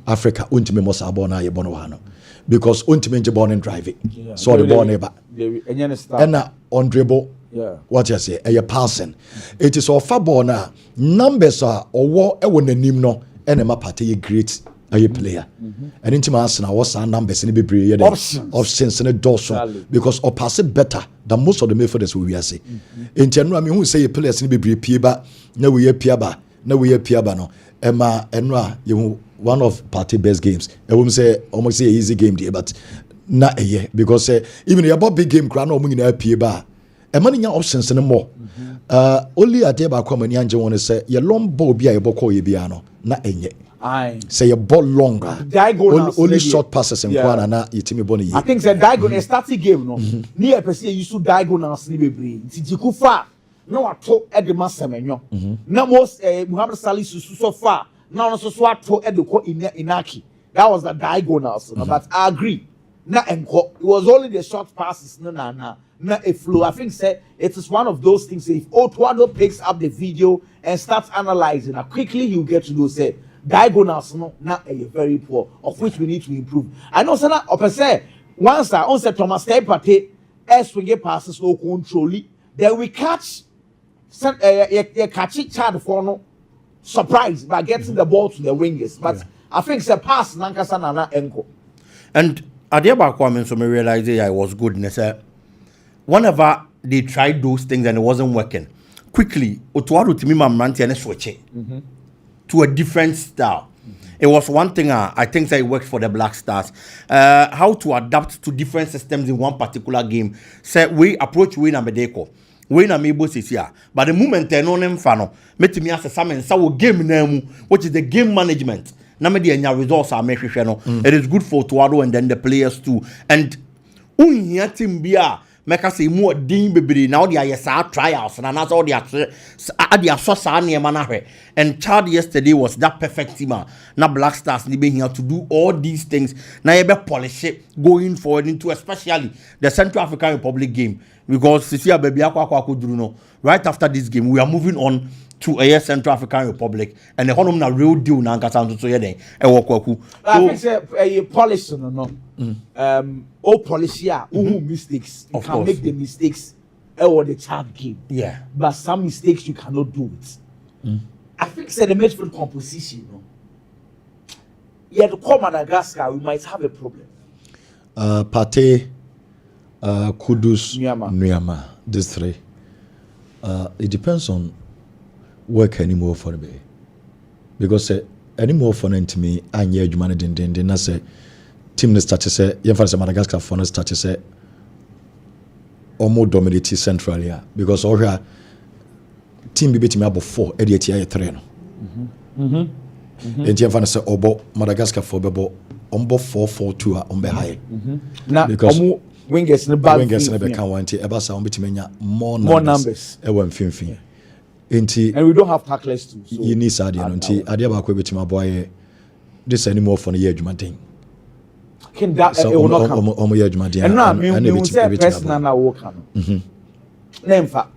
Africa, untime mo sabo na ye bono wano. Because untime nje born and drive it. So the ball neighbor. And na on dribble. Yeah. What you say? A passing. It is of football na numbers are or war e won nim no and a party great a player. And into Arsenal was our numbers in the be options in a dorsal because or pass it better than most of the midfielders we are say. In general, I mean who say players in the be pieba, no we piaba, no we piaba no. Emma Enra, you one of Partey best games. I won't say almost say easy game there, but not a year because even about big game crown or in a pieba. A money options in more. Only a day back when Yanja want to say your long ball be a boko yibiano, not a yet. Say a ball longer. Only short passes and Kwana na itimi boni. I think that diagonal starting game no. Near per se you should diagonal sleepy. Tijikufa no ato at the master. No most Muhammad Salih so far. Now also swat to at the Inaki. That was the diagonal. But I agree. Na enko. It was only the short passes. No. Not a flow. I think it is one of those things. If Otto picks up the video and starts analyzing, quickly you get to know say diagonals not a very poor, of which we need to improve. I know say that once I on said Thomas Partey as we get passes no controlly, then we catch it child for no surprise by getting the ball to the wingers. But I think it's a pass Nankasa na enko. And Adeba Kwame so me realize I was good in whenever they tried those things and it wasn't working, quickly, Otuado Timima Manti and switch it to a different style. It was one thing I think that it worked for the Black Stars. How to adapt to different systems in one particular game. Say we approach Wayne Amedeko. Wayne Amebo is here. But the moment they know them fano, met me as a summon so game name, which is the game management. Namedi and results are making. It is good for Otuado and then the players too. And team bia make us say more ding baby now they are trials and that's all they are so and Chad yesterday was that perfect team. Now Black Stars need here to do all these things. Now you better polish it going forward into especially the Central African Republic game because baby right after this game we are moving on to a Central African Republic and the whole na real deal na nkasa so yede e wokwaku. I think say a polish no. All polish here who mistakes you can make the mistakes or the child game. Yeah. But some mistakes you cannot do it. I think say the midfield composition no. Yeah, to call Madagascar we might have a problem. Partey, Kudus, Nuamah, these three. It depends on work anymore for me because anymore for to me and yeah you manage then I say team start to say yeah for Madagascar for start to say almost dominate central here because all here team be beating me about 4 88 3 no and yeah for say obo Madagascar for bebo ombo 4-4-2 on be high because wingers never can want it about say on betimenya more numbers e wan finfin. And we don't have tacklers too. So you need Sadia until Adia Bakwe to my boy. This anymore for the year Jumatin. Can that will not come? And now, we will say personal walk. Name for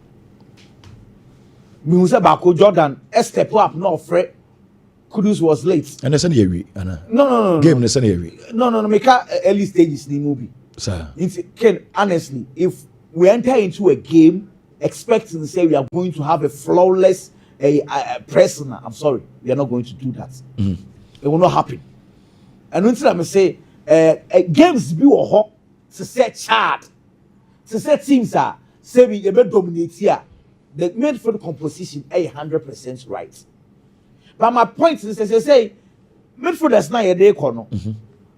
Me say Bako Jordan step up no Fred Kudus was late. And that's any every No. game that's any every. No. Make early stages in the movie. Sir. Ken, honestly, if we enter into a game expecting to say we are going to have a flawless person, I'm sorry, we are not going to do that. Mm-hmm. It will not happen. And until I say games be or hot to set chart, to set teams are say we dominate here. The midfield composition 100% right. But my point is, say midfielders now a day corner.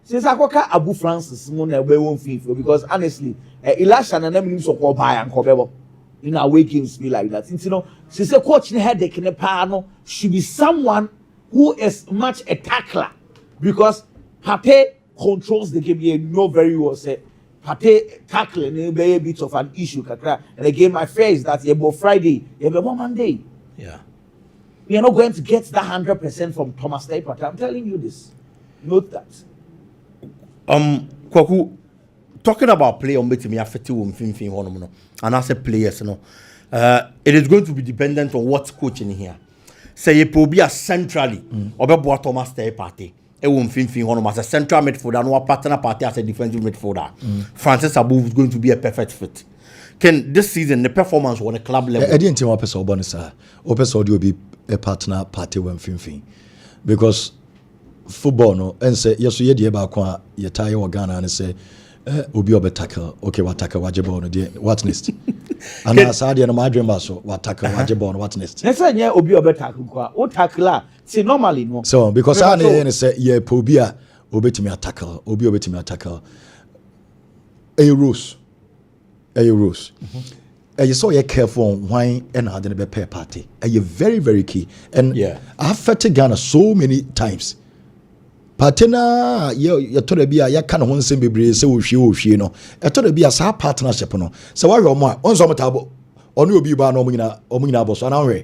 Since I got Abu Francis, because honestly, Elisha and them so called buy and cover in our way games be like that. You know, since a coach headache in a panel should be someone who is much a tackler, because Partey controls the game. You know very well. Say Partey tackling a bit of an issue, and again, my fear is that you Friday, you have Monday. Yeah, we are not going to get that 100% from Thomas Partey. I'm telling you this. Note that. Kwaku, talking about play on betting me affected with and as a players, it is going to be dependent on what coach in here. Say you probably centrally or be Thomas Partey. It won't as a central midfielder and our partner party as a defensive midfielder. Francis Abu is going to be a perfect fit. Can this season the performance on a club level? I didn't think what person bonus will be a partner party when fin because football no and say yes so ye dey ba kwa ye tie or Ghana and say obi obe tackle okay what tackle wajebo no dey what next and as I dey no my dream so what tackle wajebo no what next next say obi obe tackle kwa o tackle say normally no so because I dey say ye obi a obetimi tackle obi obetimi tackle a rules you saw you careful on why and how they be pair party you very very key and I've fed Ghana so many times. Partner, you told be a can one same be say we no. I told be a sa partnership no. So why you more on some table on you be ba no omina boss on our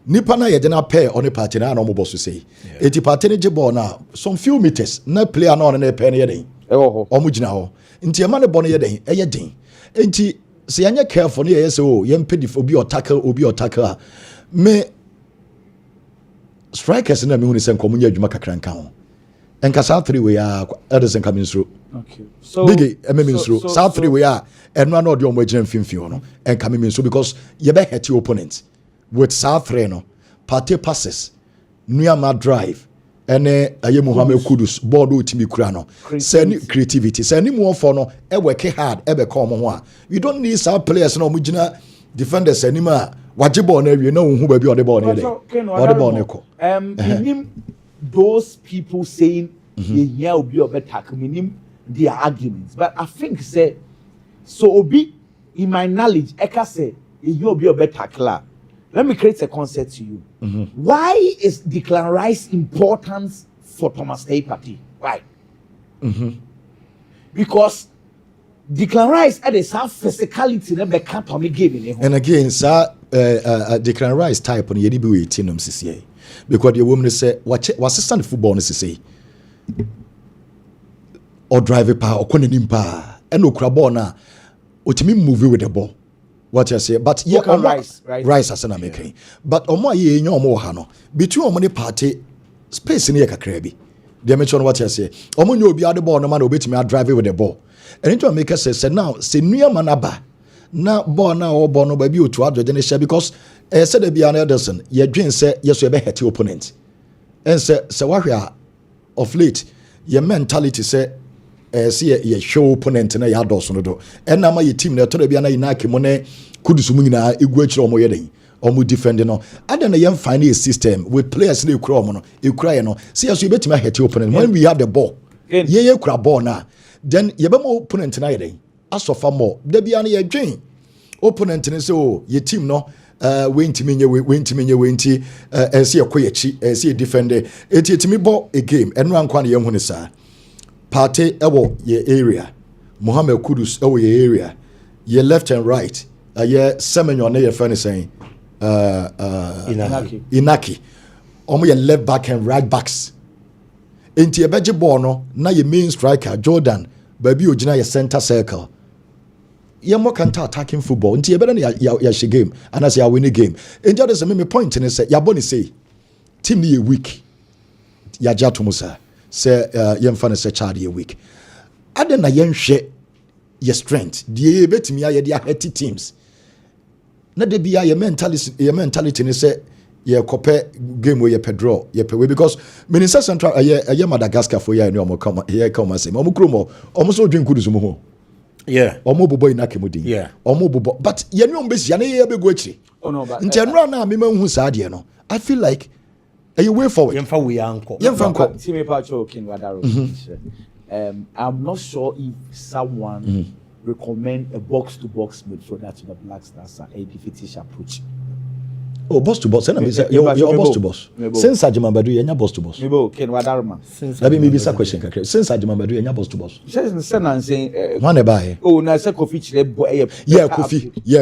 nipa na ye na pair on the partner no boss to say. Eti partner je ball na some few meters na player no na pair na ye den. Omugina ho. Nti e ma ne ball na ye den. E ye den. Nti se anya careful na ye say oh ye mpedi obi or tackle me strikers na me hu ni se nkomo nya adwuma kakra nka ho. And South 3 we are Edison coming through. Okay. So big through. South 3 we are and one of the original film and coming through because you better hit your opponent with South 3 no. Partey passes, Nuamah drive, and aye Mohamed Kudus board ultimi kura no. Send creativity. Send more for no. E work hard. E be come on. We don't need some players no mujina defenders anymore. Wajibo na we know who be on the ball near there. Or the ball neko. Those people saying yeah will be a better tackle meaning their arguments, but I think say so obi in my knowledge Eka say you will be a better tackler. Let me create a concept to you. Why is Declan Rice important for Thomas Partey? Why? Because Declan Rice had a sound physicality that can't Tommy game. And again, sir, Declan Rice type on yedi be 18 CCA. Because the woman say what assistant football necessary or drive a power or konim pa and no crab na otimi move with the ball what you say but yeah Rice as an making but omo ye nyo omo ha no between omo ne party space ne kakra bi they mention what you say omo nyo obi ade ball no man obetimi drive with the ball and it make us say now say Nuamah na ba na ball na or ball no ba bi otu adwo ne share because said the Bian Ederson, ye dream say yes, you be hit your opponent. And say wahia of late, your mentality say see ye show opponent na ya dos no do. And now my team na to the Biana inaki mone kudusumina igwechi omo yeden. Omo defend no. Other na yem find a system with players na ekura omo no. Ekura no. See as you bet me hit your opponent when we have the ball. Ye kura ball na. Then ye be mo opponent na yeden. As of more. The Biana ye dream. Opponent na say oh ye team no. Wenti see a koyechi see a defender etimi ball a game and ran kwan yem hunu sa Partey ewo ye area Mohamed Kudus ewo ye area ye left and right ye Semenyo na ye friend saying Inaki omo ye left back and right backs enti ebeje ball no na ye main striker Jordan baby ogina ye center circle you're more counter attacking football. Until you better your game and as you win a game. And just me point in say your body say team be a week. Ya jato musa say yemfa say child a week. Aden na yen hwe your strength. Die betimi ya de aheti teams. Na de bia your mentality ni say ye kope game where ye pedro ye pe because Minister Central ye Madagascar for ye no mo come here come say mo kromo omo so dwen kudu mo ho. Yeah. Omo bobo ina kemodin. Yeah. Omo bobo but ye no mbesi ya na ye be go akiri. Oh no but ntenra na me mahu sa de no. I feel like a way forward. Yemfa we anko. Team Pacho Kinwadaro. I'm not sure if someone recommend a box-to-box midfielder to the Black Stars a defeatish approach. Oh, boss to boss. You're boss to boss. Since Ajima Badu, you're boss to boss. Maybe Kinwadarma. Let me be a question. Since Ajima Badu, you're boss to boss. Saying, one buy. Oh, na say Kofi chile. Yeah,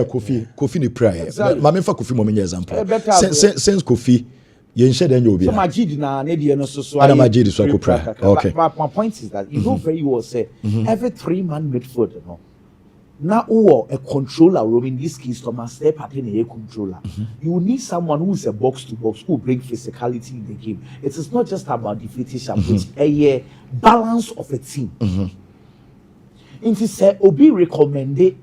Kofi ni prayer. Mama fa Kofi moment example. Since Kofi. You said then you'll be. So Majid na ne no so. And Majid is so prayer. Okay. My point is that you know very well say every 3-man midfielder no. Now who a controller role in this case Thomas step at a controller. You need someone who is a box to box who bring physicality in the game. It is not just about defeating champions, a balance of a team. It is Obi recommended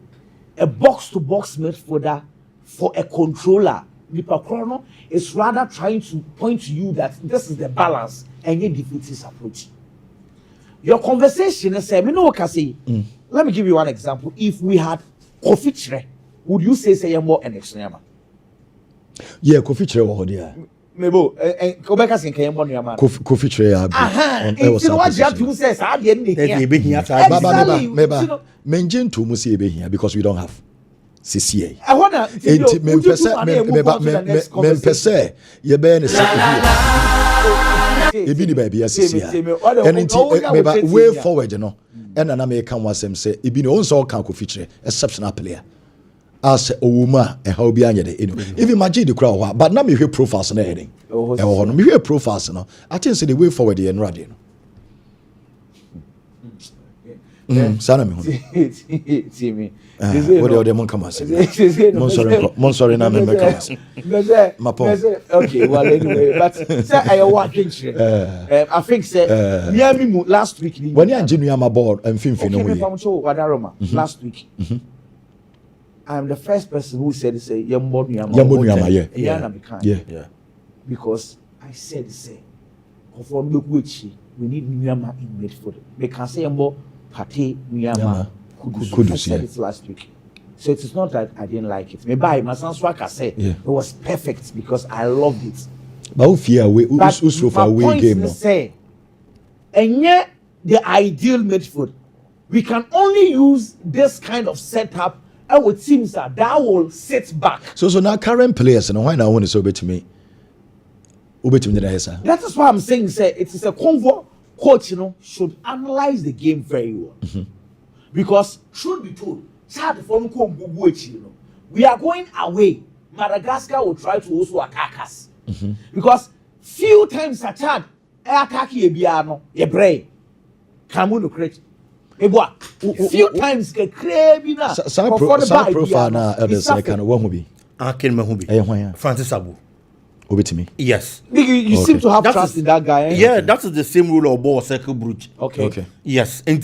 a box to box midfielder for a controller. Nipa Chrono is rather trying to point to you that this is the balance and you defeat his approach. Your conversation is saying, let me give you one example. If we had Kofi Chire, would you say more an extreme? Yeah, Kofi Chire was there. Maybe Kobeka saying Nuamah. Kofi Chire. It's what you have to say. Exactly. Mention to Musi here because we don't have. CCA. I wanna. Mempese ye be ne second ebi ni ba bia CCA. And way forward no. And na me kan wasem say ebi no so kan ko feature exceptional player. As Owuma how bi anya de even Majid the crowd but na me hwe profiles na yedin. E wo no me hwe profiles no. I think say the way forward ye no ade no. Sana me me. What the mon come say? Mon sorry na me come say. Okay, well anyway, but say I watching I think say Miami last week when you Nuamah board and Wadaroma last week. I'm the first person who said say Nuamah. Yeah. Because I said say we need Nuamah in midfield. They can say Partey, Nuamah, I said it last week. So it is not that I didn't like it. Maybe my son Swaka said it was perfect because I loved it. But my point is say, and yet the ideal midfield, we can only use this kind of setup and it seems that will sit back. So now current players, and why now want to say to me? That is why I'm saying say it is a convo. Coach, should analyze the game very well. Because truth be told, we are going away. Madagascar will try to also attack us. Because few times a Chad attack Yebiano, Yebre, Kamuno Crate. Few times get cravina. Some profile now, others I can one be. Akin Mahubi. Francis Abu. To me. Yes. You seem to have trust in that guy. Yeah, that is the same rule of ball circle bridge. Okay. Yes. And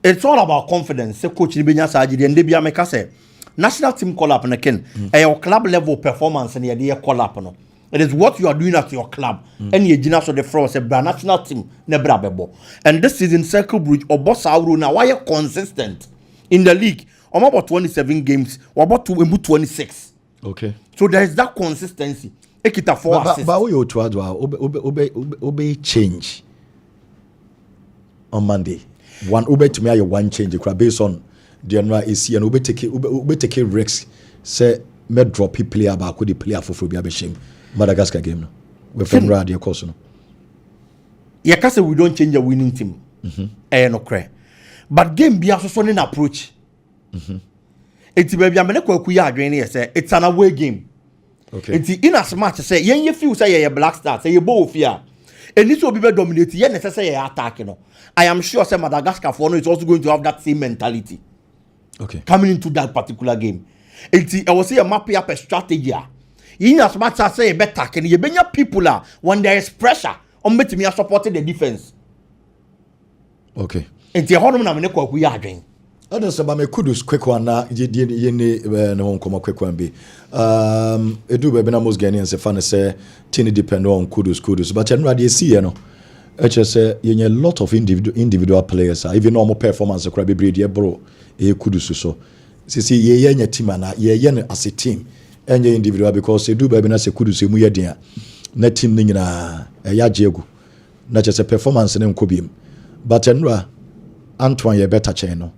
it's all about confidence. Say coach Nibenya Sajidi and Debia Meka say national team call up and again. Your club level performance and the idea call up. No. It is what you are doing at your club. And you genius of the front say national team nebra bebo. And this season circle bridge or boss Auru now why you consistent in the league. I'm about 27 games or about 26. Okay. So there is that consistency. Ekita 4 assists. But we to obey change on Monday. One obey to me one change based on the annual AC and obey take risks. Say me drop player back with the player for be shame. Madagascar game no. We from radio course no. Yeah, say we don't change a winning team. No cry. But game be also an approach. It's baby I'm na kwaku ya adwene say it's an away game. Okay. It's in as much say yen feel say you Black Stars say you bow fear. And this will be dominate yen say you attack no. I am sure say Madagascar for no is also going to have that same mentality. Okay. Coming into that particular game. I was saying map up a strategy. In as much as say better can you be people when there is pressure on me to me supporting the defense. Okay. And the honor na me ko ku ya adwen. Others about me kudus quick one na ye no come quick one be. Edu be na most Ghanaians fan say tini depend on kudus but you know they see you know. I just say you a lot of individual players even normal performance akra be breed bro e kudus so. See ye team na ye as a team and individual because Edu be na say kudus mu ye den na team ni nyina ya jegu na just performance ne nkobiem but enra Antoine ye better chain no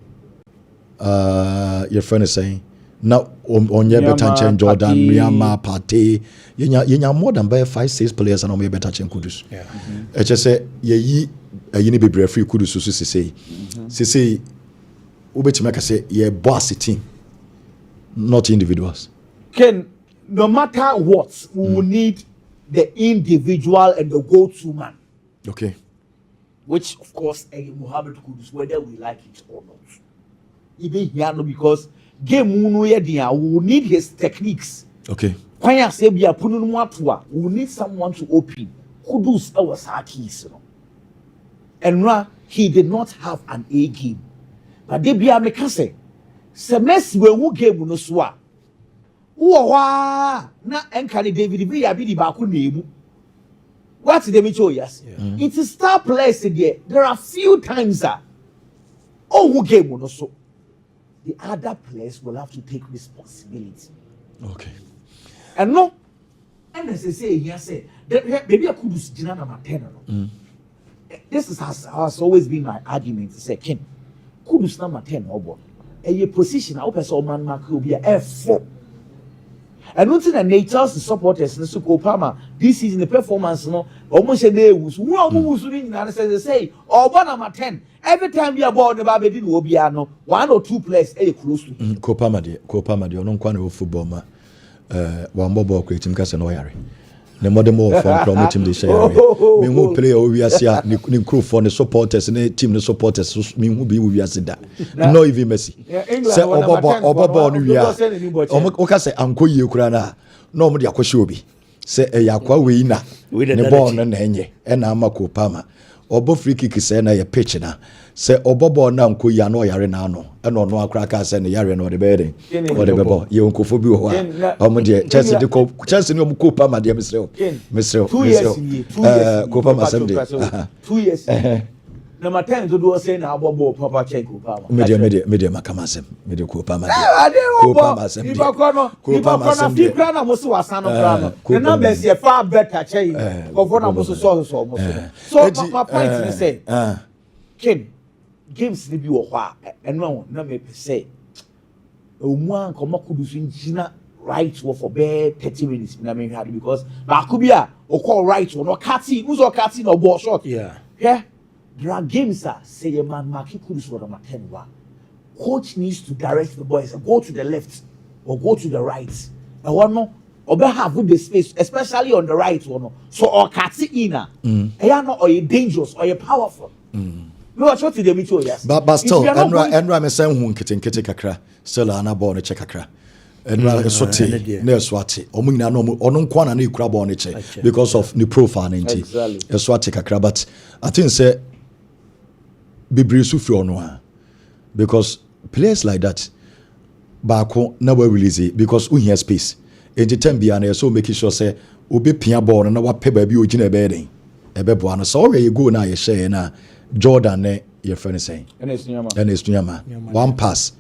your friend is saying now on your better chain Jordan Nuamah Partey you more than by 5-6 players and on your better chain kudus I just say ye ni be free kudus so say ubeti make say ye boss team not individuals. Ken, no matter what, we will need the individual and the go-to man. Okay. Which, of course, Mohammed Kudus, whether we like it or not. Even here, because game we will need his techniques. Okay. When I say we are putting we need someone to open. Kudus was our keys, and he did not have an A game. But they be a mekase. Semester we game no swa. Na enkani David be ya be the baku name. What did they show yes? It is star players there. There are few times who game no so. The other players will have to take responsibility. Okay. And no, and as I say here, say maybe I could do number 10. This has always been my argument. To say, Ken, Kudus number 10 or a position I hope so man mark will be a F4. And not in the nature's supporters in Sukopama this season the performance no almost a day was say or one number 10 every time we are born the baby will be one or two players close to him. Kopama de no kwan football ma one ball creating case no yare. The modern more from promoting the share. Me who play o we asia ni crew for the supporters and the team the supporters me who be we asia no even Messi say obobo no we o ka say anko yie kura na no mo de akohye obi say e yakwa we na ne ball no na enye e na amako pama obo free kick say na ye pitch na say obobo na anko ya no yare na no e no no akra ka say ne yare no de be den o de be ball ye onkofo bi ho a o mo de Chelsea de ko Chelsea ni o ko pama de mesreo 2 years ko pama sem de 2 years number 10 to do say na abobo papa check ko pama media makama sem media ko pama ko pama sem de ko pama sem de na mo so wasano kra no na be se far better check ko for na mo so so my point is say Ken games ni bi wo ho a eno na me say omu an ko makudusu njina right for be 30 minutes na me hard because ba ko bia o call right no cutting who's cutting no ball shot yeah there are games say a man mark kudusu for number 10 coach needs to direct the boys and go to the left or go to the right and one no obe have the space especially on the right one so or cutting in no or you dangerous or you powerful no what to the meet yes but still enra me say hu nkete kakra still ana ball no check kakra enra sote na swate omunyina no ono nkwa na ikura ball no check because of the profile nti swate kakra but I think say bibiri su fi ono because players like that baako na we release because we hear space enti time bia na so make sure say obi pia ball na wa pe ba bi ogina ebe den ebe bo ano so we go na ye share na Jordan ne your friend is saying and it's Nuamah one pass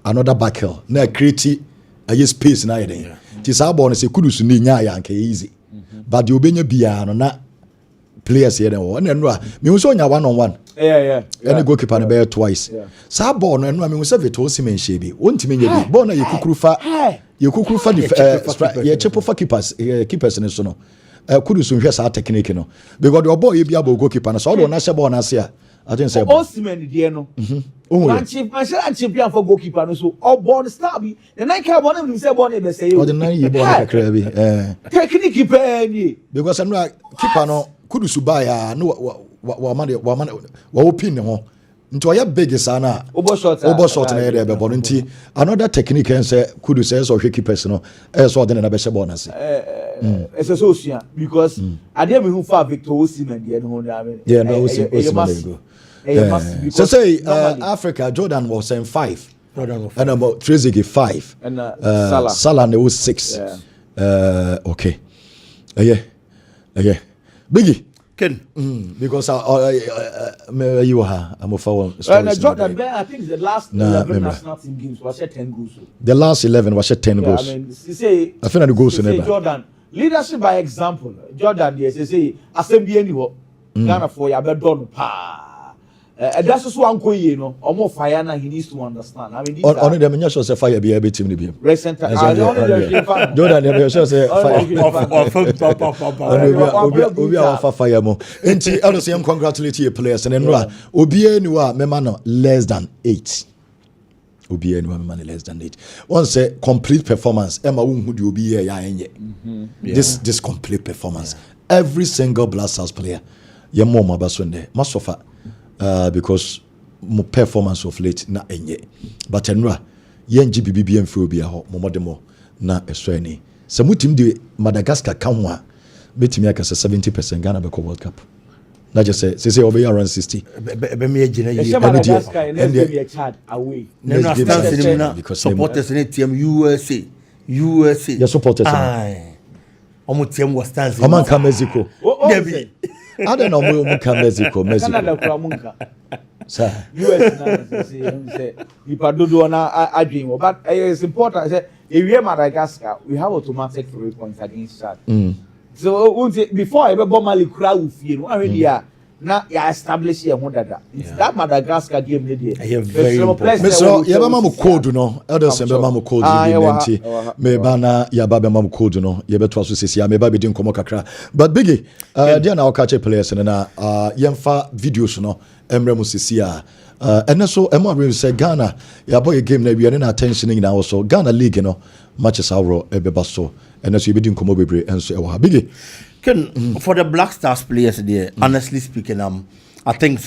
another back hill na create a space na yeden ti sa ball no say kudus ni nya ya nke easy but the obenya bia no na players here no na no me so nya one on one any goalkeeper no be twice sa ball no me so veto simen shebi wontimi nya bi ball na yekukurufa the chepofa keepers ne so no kudus nhwe sa technique no because the ball ye bia ball goalkeeper no so do na she ball na se I didn't say Osimhen there no. Champion for goalkeeper no so all born star be. The nine can born him say born be say. Oh the nine you born kakra bi. Technique keeper ni. Because no keeper no kudusu buy no wa opinion ho. Into a big sana. Obo short Na area be bon nti another technique and say kudu say so hweki person no so den na be she bonus. It's a social because I didn't even for Victor Osimhen the no yeah no Osimhen go. So say Africa Jordan was saying 5. And about Trezeguet 5 and Salah was 6. Okay. Yeah. Biggie. Ken. Because you are I'm a forward. Jordan, I think the last 11 national team games was 10 goals. The last 11 was 10 goals. I mean, say I think the goals never. Jordan leadership by example. Jordan, yes, say assembly anywhere. Ghana for ya be done pa. That's just one coin, you know. Or more fire now he needs to understand. I mean, only the many shows fire be able to be. Recent Jordan, the shows fire. Obi our fire mo. Enti I say congratulate your players and enra. Obi anywhere memano less than 8. Obi anywhere memano less than 8. One say complete performance. Emma who do obi ya enye. This complete performance. Every single Blast Stars player. Ye mo mabasonde. Must suffer. Because my performance of late na enye but enra yenji bibi emfo bia ho momodemo na eswani se mutim de Madagascar kan ho a betimi aka 70% Ghana be World Cup na just say obe around 60 be me agina yi Madagascar and be Chad away na stance na because supporters in team USA your supporters omo team was stance oman ka Mexico Debbie I don't know who come Mexico. Canada Kramunka. Sir. US say Ipadodo na adwin but it's important say if we are Madagascar we have automatic 3 points against Chad. So before I ever Mali kura ufie no already na ya establish here dada. It's that Madagascar game dey there. Very important. Mr. Yaba mo code no. Elders be ma mo code ni me ba na yaba be ma mo code no. Ye beto aso sisi ya me ba be din komo kakra. But Biggie, dia na catch players na yemfa videos no emre mo sisi ya. And so emo we say Ghana ya boy game na we na attention na also Ghana league no matches awro e be baso. And so you be din komo bebre enso e wa Biggie. For the Black Stars players there, honestly speaking, I think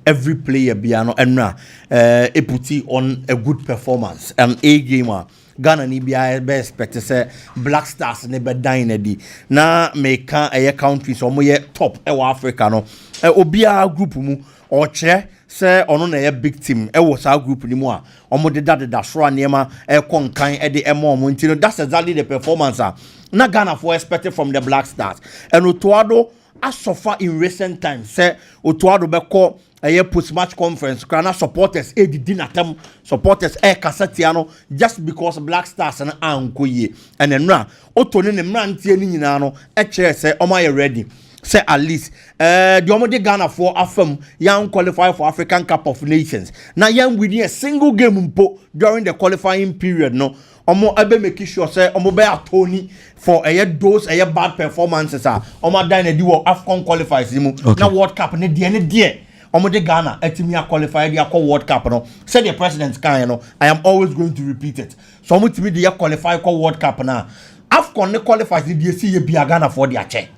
every player biano enra eputi on a good performance and a gamer. Ghana ni be expect say Black Stars ne be dine di na make a countries or more top Africa no obia group mu or che say ono na big team was our group ni mu a omo de da so anema konkan e de emo mo ntino that's exactly the performance na Ghana for expected from the Black Stars and Otuado as suffer in recent times say Otuado be call a post match conference kana supporters dinatem supporters kasetiano just because Black Stars na ankoye and enra otone ne mrantie ni nyina no kire say omo ready say at least the omode Ghana for afam yan qualify for African Cup of Nations na yan winning a single game mpo during the qualifying period no omo ebe make sure say omo be atoni for those bad performances omo dan na di wo Afcon qualifiers mu na World Cup ne de omo de Ghana etimi qualify dia call World Cup no say the president kan no I am always going to repeat it so omo timi de qualify call World Cup na Afcon ne qualifiers de see ye bia Ghana for dia che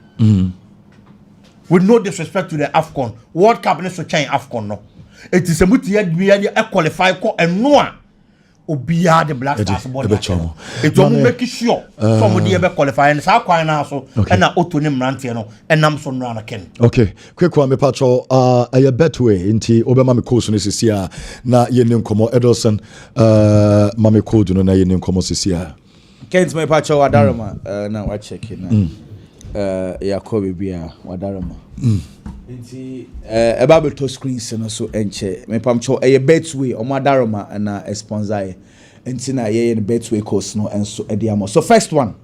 with no disrespect to the Afcon World Cup ne so chain Afcon no it is a muti ye qualify ko eno obia the Black Stars board it don't make sure somebody be qualify and sa kwan na so na oto ne mrantie no enam so no na ken okay quick one me patcho a bet way nti obema me course no sisia na ye ne nkomo Edelson mame code no na ye ne nkomo sisia Kent me patcho Wadarama na wa check na Yakob bia Wadarama nti eba to screens no so enche me pamcho betway o Madarama na sponsor nti na ye betway course no enso ediamo so first one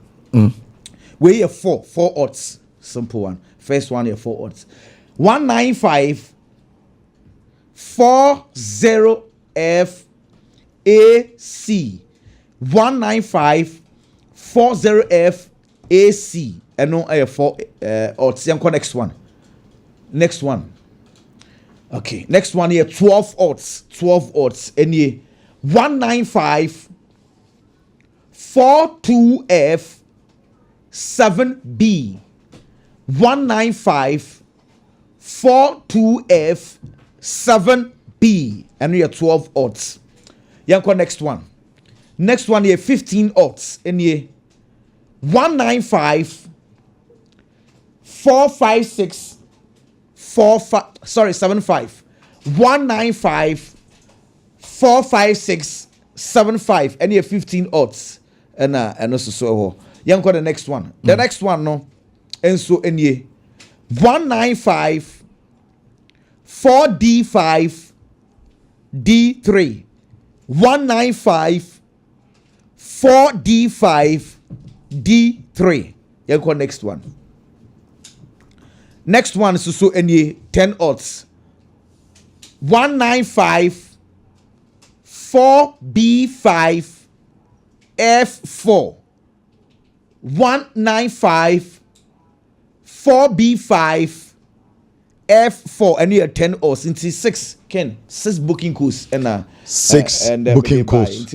we here 4 odds simple one first one here 4 odds 195 40 F AC 195 40 F AC and no 4 odds next one okay next one here 12 odds any 195 42F 7B 195 42F 7 B and we are 12 odds. Yanko next one. Next one here 15 odds in here 195 456 75 195 456 75 and here 15 odds and also so Yanko the next one. The next one no and so in here 195 4D5 D3 195 4D5 D3. You go next one. Next one is so any 10 odds. 195 4B5 F4 195 4B5 F4 and you 10 odds into 6 Ken 6 booking course and 6 booking course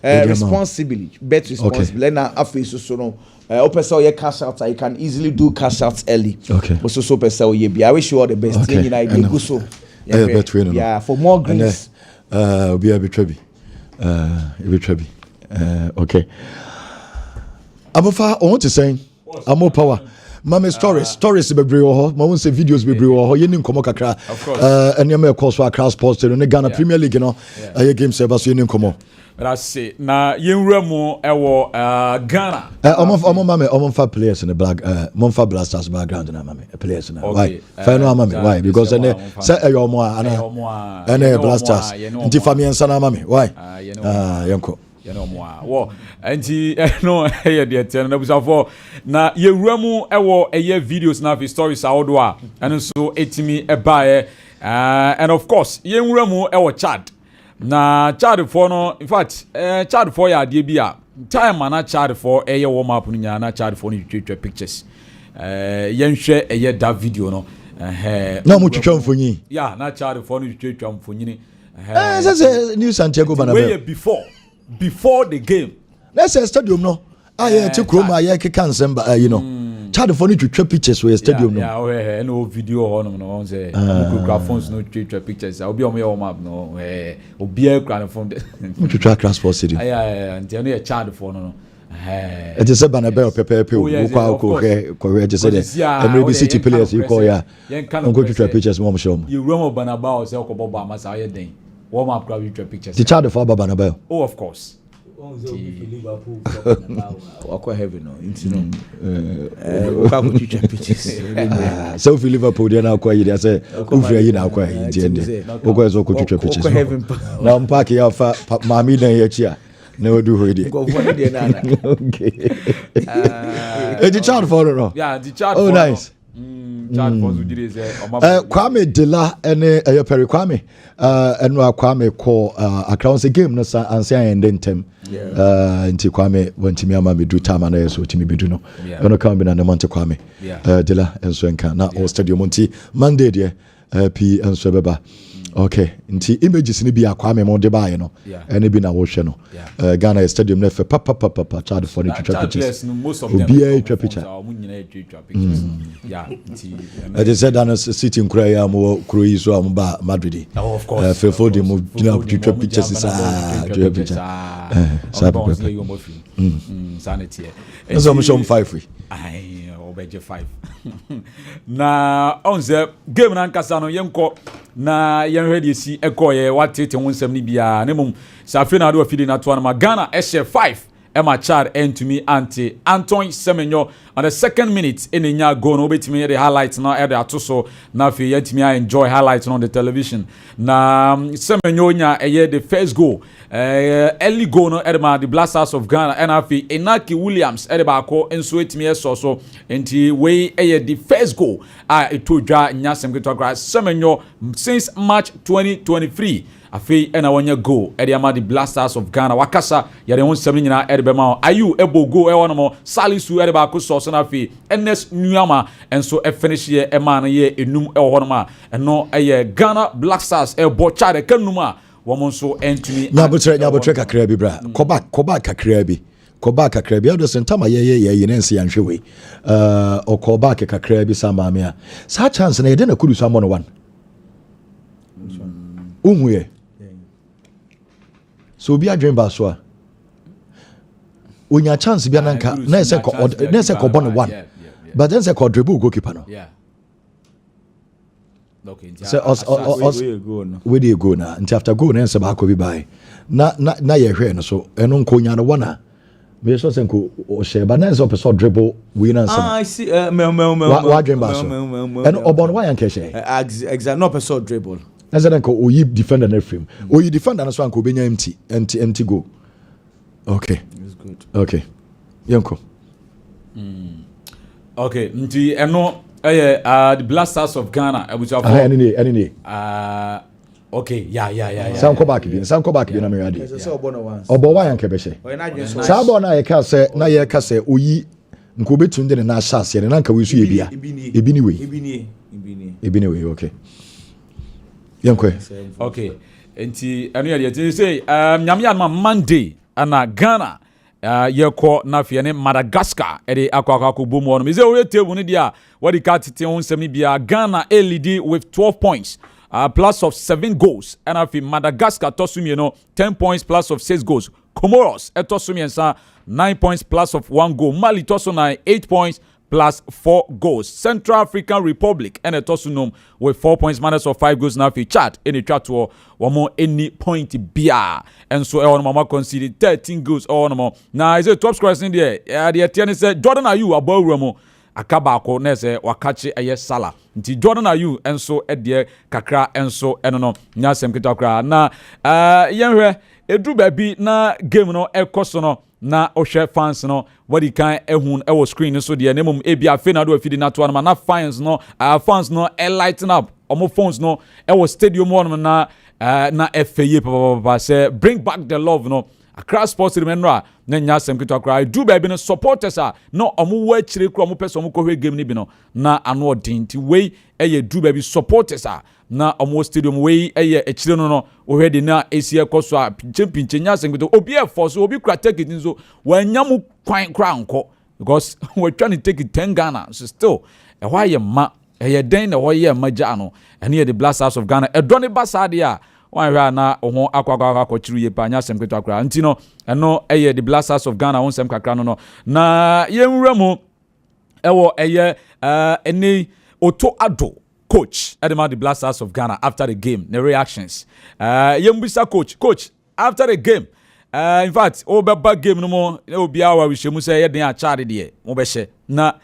responsibly bet responsibly and after so no open so your cash out you can easily do cash out early okay so person you I wish you all the best okay. Go so yeah for more greens be a bit okay Amofa I want to say I'm more power Mama stories be bring ho ma won say videos be bring ho ye ni nkomo kakra ene ma call so akra sports no Ghana Premier League no aye game server so ye ni nkomo but I say na yenwura mu ewo Ghana omo fa players in the black monfa blasters background na mama players na why fa no mama why because ene say eyo mo ana blasters nti famiensa na mama why yenko wo anti no here the ten na busa for na yewura mu ewo eye videos na fi stories awodo a and so etimi eba and of course yewura mu ewo Chad na Chad for no in fact Chad for ya de bia time na Chad for eye warm up nya na Chad for no twetwe pictures yenhwe eye that video no na mo twetwa mfonyi yeah na Chad for no twetwa mfonyi say New Santiago Bernabeu before the game. Let's say stadium no. To Chroma I can send you know. Chad for to trip pictures where stadium no. Yeah, no video on no say phones no pictures. I'll be on my map no. Obi e kran from the to track transport city. Yeah, and you Chad for no. It is a Bernabeu pepe ko just say every city players you call ya. I'm going to try pictures mom show. You run Bernabeu say ko bobo amasa aye den. Warm up grab you pictures. The Chad for Bernabeu. Oh, of course. Wako heavy no. Into no. Wako pictures. So if Liverpool they now quite they say ufre yi na kwa yi ndi. Wako so ko twetwe pictures. Na mpaki ya fa mami dan ya chia. Na odu ho dey. Okay. The Chad for no. Yeah, the Chad. Oh nice. Kwame Dela ene Perry Kwame eno Kwame call Accra say game no ansa end ntem nti Kwame wantimi ama me do time na so timi bedu no eno kan be na Monte Kwame Dela enso enka na all stadium nti Monday there P enso beba okay nti images ni bi Kwame mo de bae no ene bi na wo hwe no Ghana stadium na fe papa Chad for the pictures obi a picture yeah they said that city in Korea mo Korea so am ba Madrid of course for the mo picture pictures is picture sanity that's what show 5 free obeje 5 na onze game na nkasa no yenko na yenhwe de si ekoye watete wonsam ni bia ne mum safe na do afidi na to na Ghana ehye 5 Emma Chad and to me anti Anton Semenyo on the second minute in the goal no betimi the highlights now at the atoso na fi yetimi I enjoy highlights on the television na Semenyo nya the first goal early goal no at the Blasters of Ghana and afi Inaki Williams at the bako enso etimi so enti we the first goal etodwa nya semgeto gra Semenyo since March 2023 afi ena wanya go e de ama the Blasters of Ghana wakasa ya de wonsam nyina e de bema ayu ebo go e wono mo Salisu e de ba ko so na afi NS Nuamah enso e finish ye e ma na ye enum e wono ma eno e Ghana Blasters e bo cha de kanum a wo mo so entumi nyabotre kakra bi bra koba kakra bi koba kakra bi do sentama ye nense yanhwe we o koba kakra bi sama me a sa chance na ye de na kudu so amono one Unwe. So be a dream baswa. When your chance be ananka, na se ko born one. But then se ko dribble goalkeeper no. Yeah. Okay. So where do you go now? Until after go na se ba ko bi bai. Na ye hwe no so eno nkonya no wana. Me so se nko o share but na se person dribble we na some. I see Wa dream baswa. Eno obon wa yanke share. Exactly, no person dribble. Na se nko o yi defender na frame. O yi defender na so nko benya empty go. Okay. It's good. Okay. Yanko. Okay, nti eno the Blasters of Ghana abuja for Any. okay, yeah. Some come back bi na me ready. Say obo no once. Obo wa yanke be she. O na dwen so. Sa bo na ye ka se oyi nko betunde ne na asase ne na nka we su ye bia. Ebi ni we. Okay. Yanko. okay. Nti eno ye say nyame ya Monday ana Ghana yɛkɔ na afei ne Madagascar ɛde akɔ bom hɔ no me sɛ wɔyɛ table no deɛ a wɔde ka tete ho nsɛm no bia Ghana lead with 12 points plus of 7 goals and afei Madagascar tɔ so mmienu 10 points plus of 6 goals. Comoros ɛtɔ so mmiɛnsa 9 points plus of 1 goal. Mali tɔ so 9 8 points plus 4 goals. Central African Republic and a Tosunum with 4 points minus of 5 goals now for Chad in the chat to one more any point beer. And so on mama conceded 13 goals on more. Now is a top scorer in there. The Etienne said Jordan Ayew above Ramo Akabako nese wakachi aye sala. Nti Jordan Ayew and so edie kakra and so enono nyasem kitakra na yenhwe edu baby na game no ekoso na ohwe fans no what kan ehun e wo screen so de na mum e bia fe na do afidi na to na fans no lighten up omo phones no e wo stadium no na FAye papa say bring back the love no Accra Sports remember na nya sem kitwa do baby no supporters no omo wa chire kro omo person omo kohwe game ni bi no na ano odin ti we eye do baby supporters na omo stadium we eye echire no ohwe de na esi ekoso a pinche nya sem kitwa obi e force obi kra take it nso wanya mu kwan kra nko because we trying to take it 10 Ghana so still e hwa ye ma eye den na ho ye maja no ene ye the Blasters of Ghana e doni basade a wan na ho akwa chiru ye pa nya sem kwetwa kra ntino eno eye the Blasters of Ghana won sem kakra no na yenwura mu ewo eye eni Otto Addo coach Edema the Blasters of Ghana after the game the reactions yembisa coach after the game in fact obeba game no mo obi awa we shemu say yeden a charge de mo be she na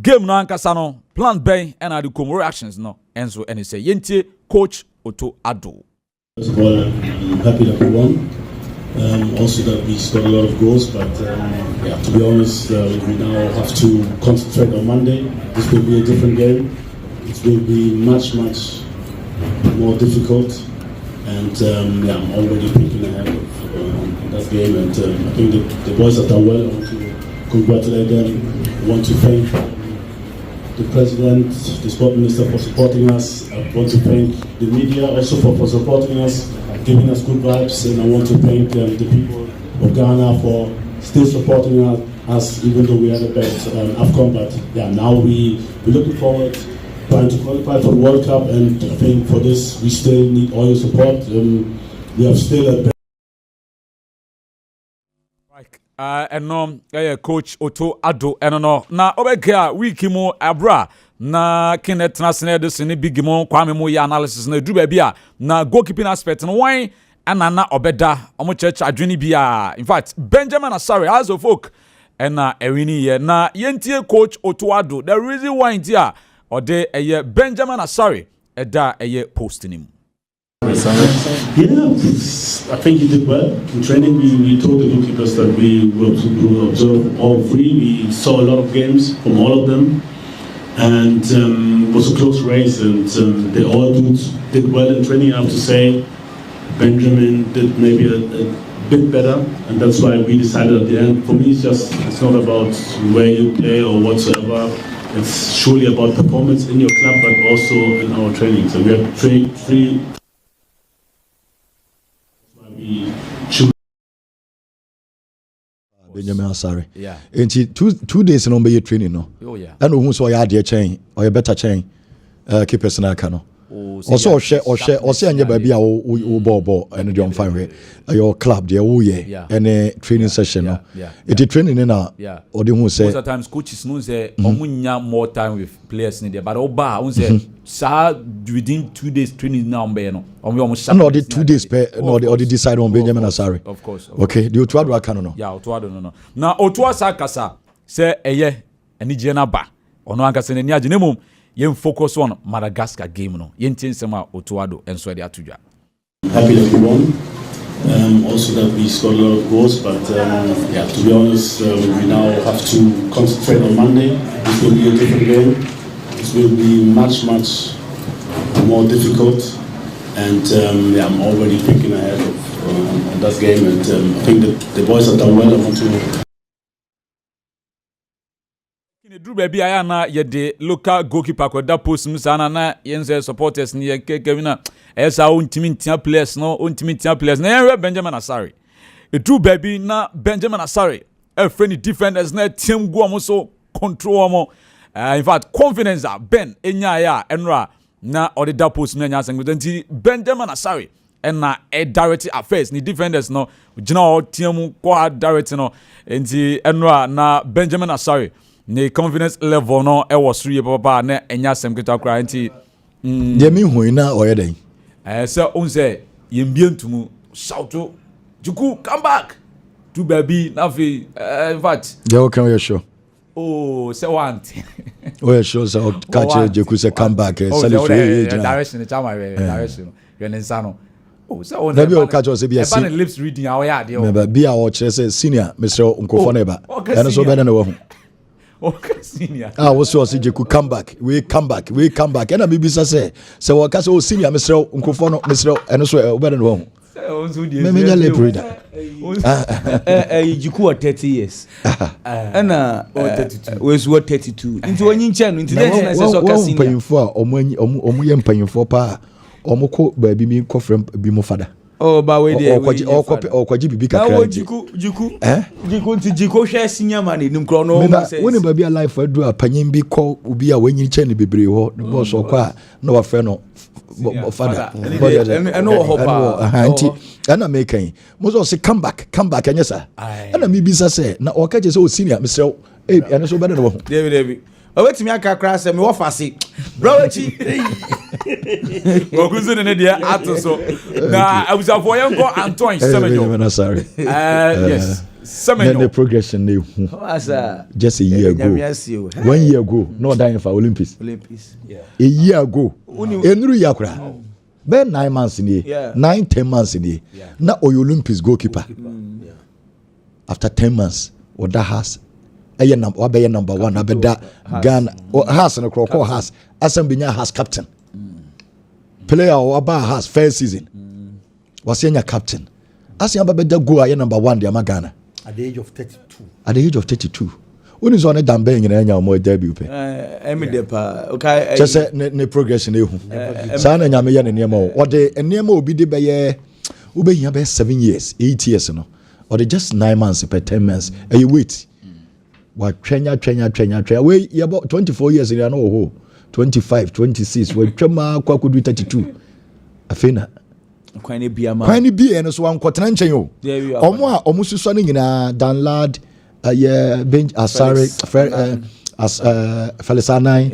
game no ankasa no plan ben and the reactions no enso ene say yentie coach Otto Addo. First of all, I'm happy that we won. Also that we scored a lot of goals, but to be honest, we now have to concentrate on Monday. This will be a different game. It will be much more difficult, and I'm already thinking ahead of that game. And I think the boys have done well. I want to congratulate them. I want to thank the President, the Sport Minister for supporting us. I want to thank the media also for supporting us, giving us good vibes, and I want to thank the people of Ghana for still supporting us even though we had a bad AFCON. But now we're looking forward, trying to qualify for the World Cup, and I think for this we still need all your support. We have still a coach Otto Addo eno na obeka week mu abra na Kenneth Nasne de sene big mo kwame mo ya analysis na du ba bia na goalkeeping aspect no wan na obeda omo church adwene bia in fact Benjamin Asare as of folk na ewini ye na yentie coach Otto Addo the reason why intia ode eye Benjamin Asare eda eye posting him. Yeah, I think he did well. In training, we told the goalkeepers that we will observe all three. We saw a lot of games from all of them, and it was a close race, and they all did well in training. I have to say, Benjamin did maybe a bit better, and that's why we decided at the end. For me, it's not about where you play or whatsoever. It's surely about performance in your club, but also in our training. So we have three. Benjamin Asare. Yeah. And 2 days no be training no. Oh yeah. And who so ya de chain or better chain keepers na ka no. also anya baby o ball and the on fire your club there any training session no it training na or the who say most of the times coaches know say omunya more time with players in there but oba who say sa within 2 days training now be no no the 2 days no the decide on Benjamin Asare of course okay the Otuado aka no Otuado no na Otuado sakasa say eye ani je na ba ono aka se ni agye nemum yen focus on Madagascar game no yen tinsema Otuado enso de atudwa. Happy that we won. Also that we scored a lot of goals, but to be honest, we now have to concentrate on Monday. This will be a different game. This will be much more difficult, and I'm already thinking ahead of that game. And I think that the boys have done well. I want to. Drew baby aya na ye de local goalkeeper ko da post musana na yense supporters ni kevina esa ontimi ntia players na yenwe Benjamin Asare Drew baby na Benjamin Asare a friend defenders na team go am so control am in fact confidence Ben enya ya enra na or the da post na nya sangu nti Benjamin Asare na direct affairs ni defenders no gina team ko direct no nti enra na Benjamin Asare ne confidence level no e was three papa na enya sem kita kra nti de mi hu na oyeden so on say yembie ntumu shout Juku come back to baby na fi in fact they can we show say one we show so catch Juku say come back celebrate direction chama direction you nsano so on maybe o catch us be a lips reading our ya de o be a o kire say senior Mr. Nkofo na ba eno so be na wo hu okay senior what's your Juku come back we come back and maybe say we catch o senior Mr. Nkofo no Mr. eno so be na wo hu me nya le breeder Juku 30 years and 32 into onyin chen into then say so kasi mpanyimfo a omu ye mpanyimfo pa omukọ baabi mi kọ frem bi mo fada ba we dey okwaji bibi kakra Juku nti Juku hwe senior man nim kro no woni baabi a life adu a panyim bi kọ obi a wanyin chen ne bebre ho ne boss okwa na wa frɛ no fada eno ho pa anti ana mekan mo so say come back anya sa ana mi bi sa say na okaje say o senior Mr. ene so bede no ho David owetimi aka kra say me wo fase bro echi ogunzo ne dia ato so na abusafo yenko Antoine Semenyo sorry yes Semenyo the progression they hu just a year ago 1 year ago no dying for Olympics yeah a year ago enuru yakura be 9 months in here 9-10 months in here na Olympics goalkeeper after 10 months or that has number 1 abeda Ghana has no crocodile has asambenya has captain player or aba has first season was senior captain asamba beda go aye number 1 the Ghana at the age of 32 when is on a damn bang in nya mo debut pe okay just ne progression ehu sana nya me ye ne niam o de niam obi de be ye ube hia be 7 years 8 years no or de just 9 months per 10 months you wait wa twenya we ye about 24 years in no ho 25 26 we twema kwa kudu 32 afena kwani bia ma kwani bia no so ankotena nchen o omo suso ne nyina danlad bench Asare Felisanai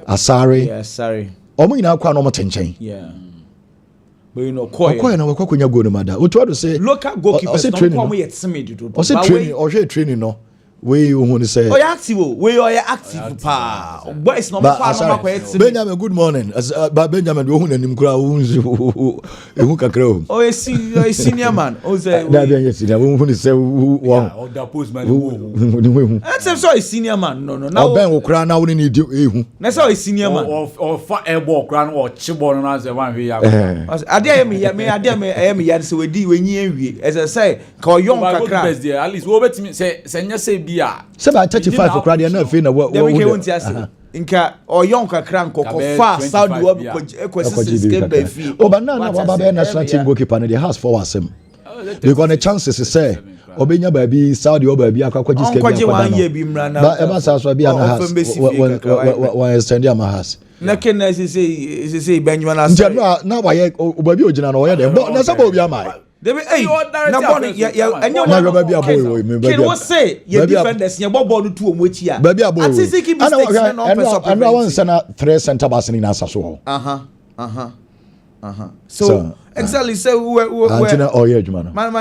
Asare omo nyina kwa no mo tenchen but you know koy na wakwa konya go no mada Otuado say local goalkeepers don't come yet timid do o say training o she training no we who say oh you active we are active pa boys no Benjamin good morning Benjamin we who nanim kura who kakra oh senior man oh say that be senior who say wow that post man who that's so senior man no now ben wo kura na woni ni ehu na so senior man or fa airball kura no chiball no na say wan hwe ya ade me ya say we di we nyi enwie as say ka young kakra at least we betimi say nya say bia say by 35 for crowd na fe na wo nka young kakra nko fa Saudi wo ko sisi ba fi o ba na wa ba be national team goalkeeper na the house for wasem because the chances is say obenya baabi Saudi o baabi akwa jiske bi akwa no ba eba sa so bia na has wa extend am has na kenna say Benjamin as na wa ye baabi ogina no ye dem na sa ba obi amai David, hey, na bɔne and you na baabi aboy me can what say your defenders your ball no to omwechi a baabi aboy at say keep mistakes na on person and I want sana 3 center backs ni na asaso so exactly say we Antina oye adwuma no man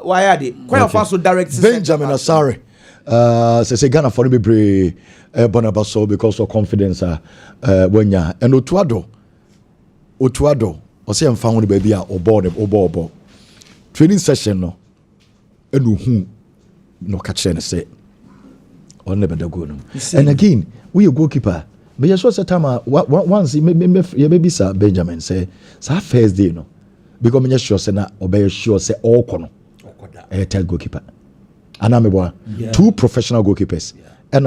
why are they quite fast so direct Benjamin Asare say Ghana for be brave bonaba so because of confidence wanya and Otuado o say am found baby a obo training session no enu hu no catch and say on never the go no and again we a goalkeeper but you sure time once maybe sir Benjamin say first day no because me sure say na obey sure say all kono tell goalkeeper and I'm 2 professional goalkeepers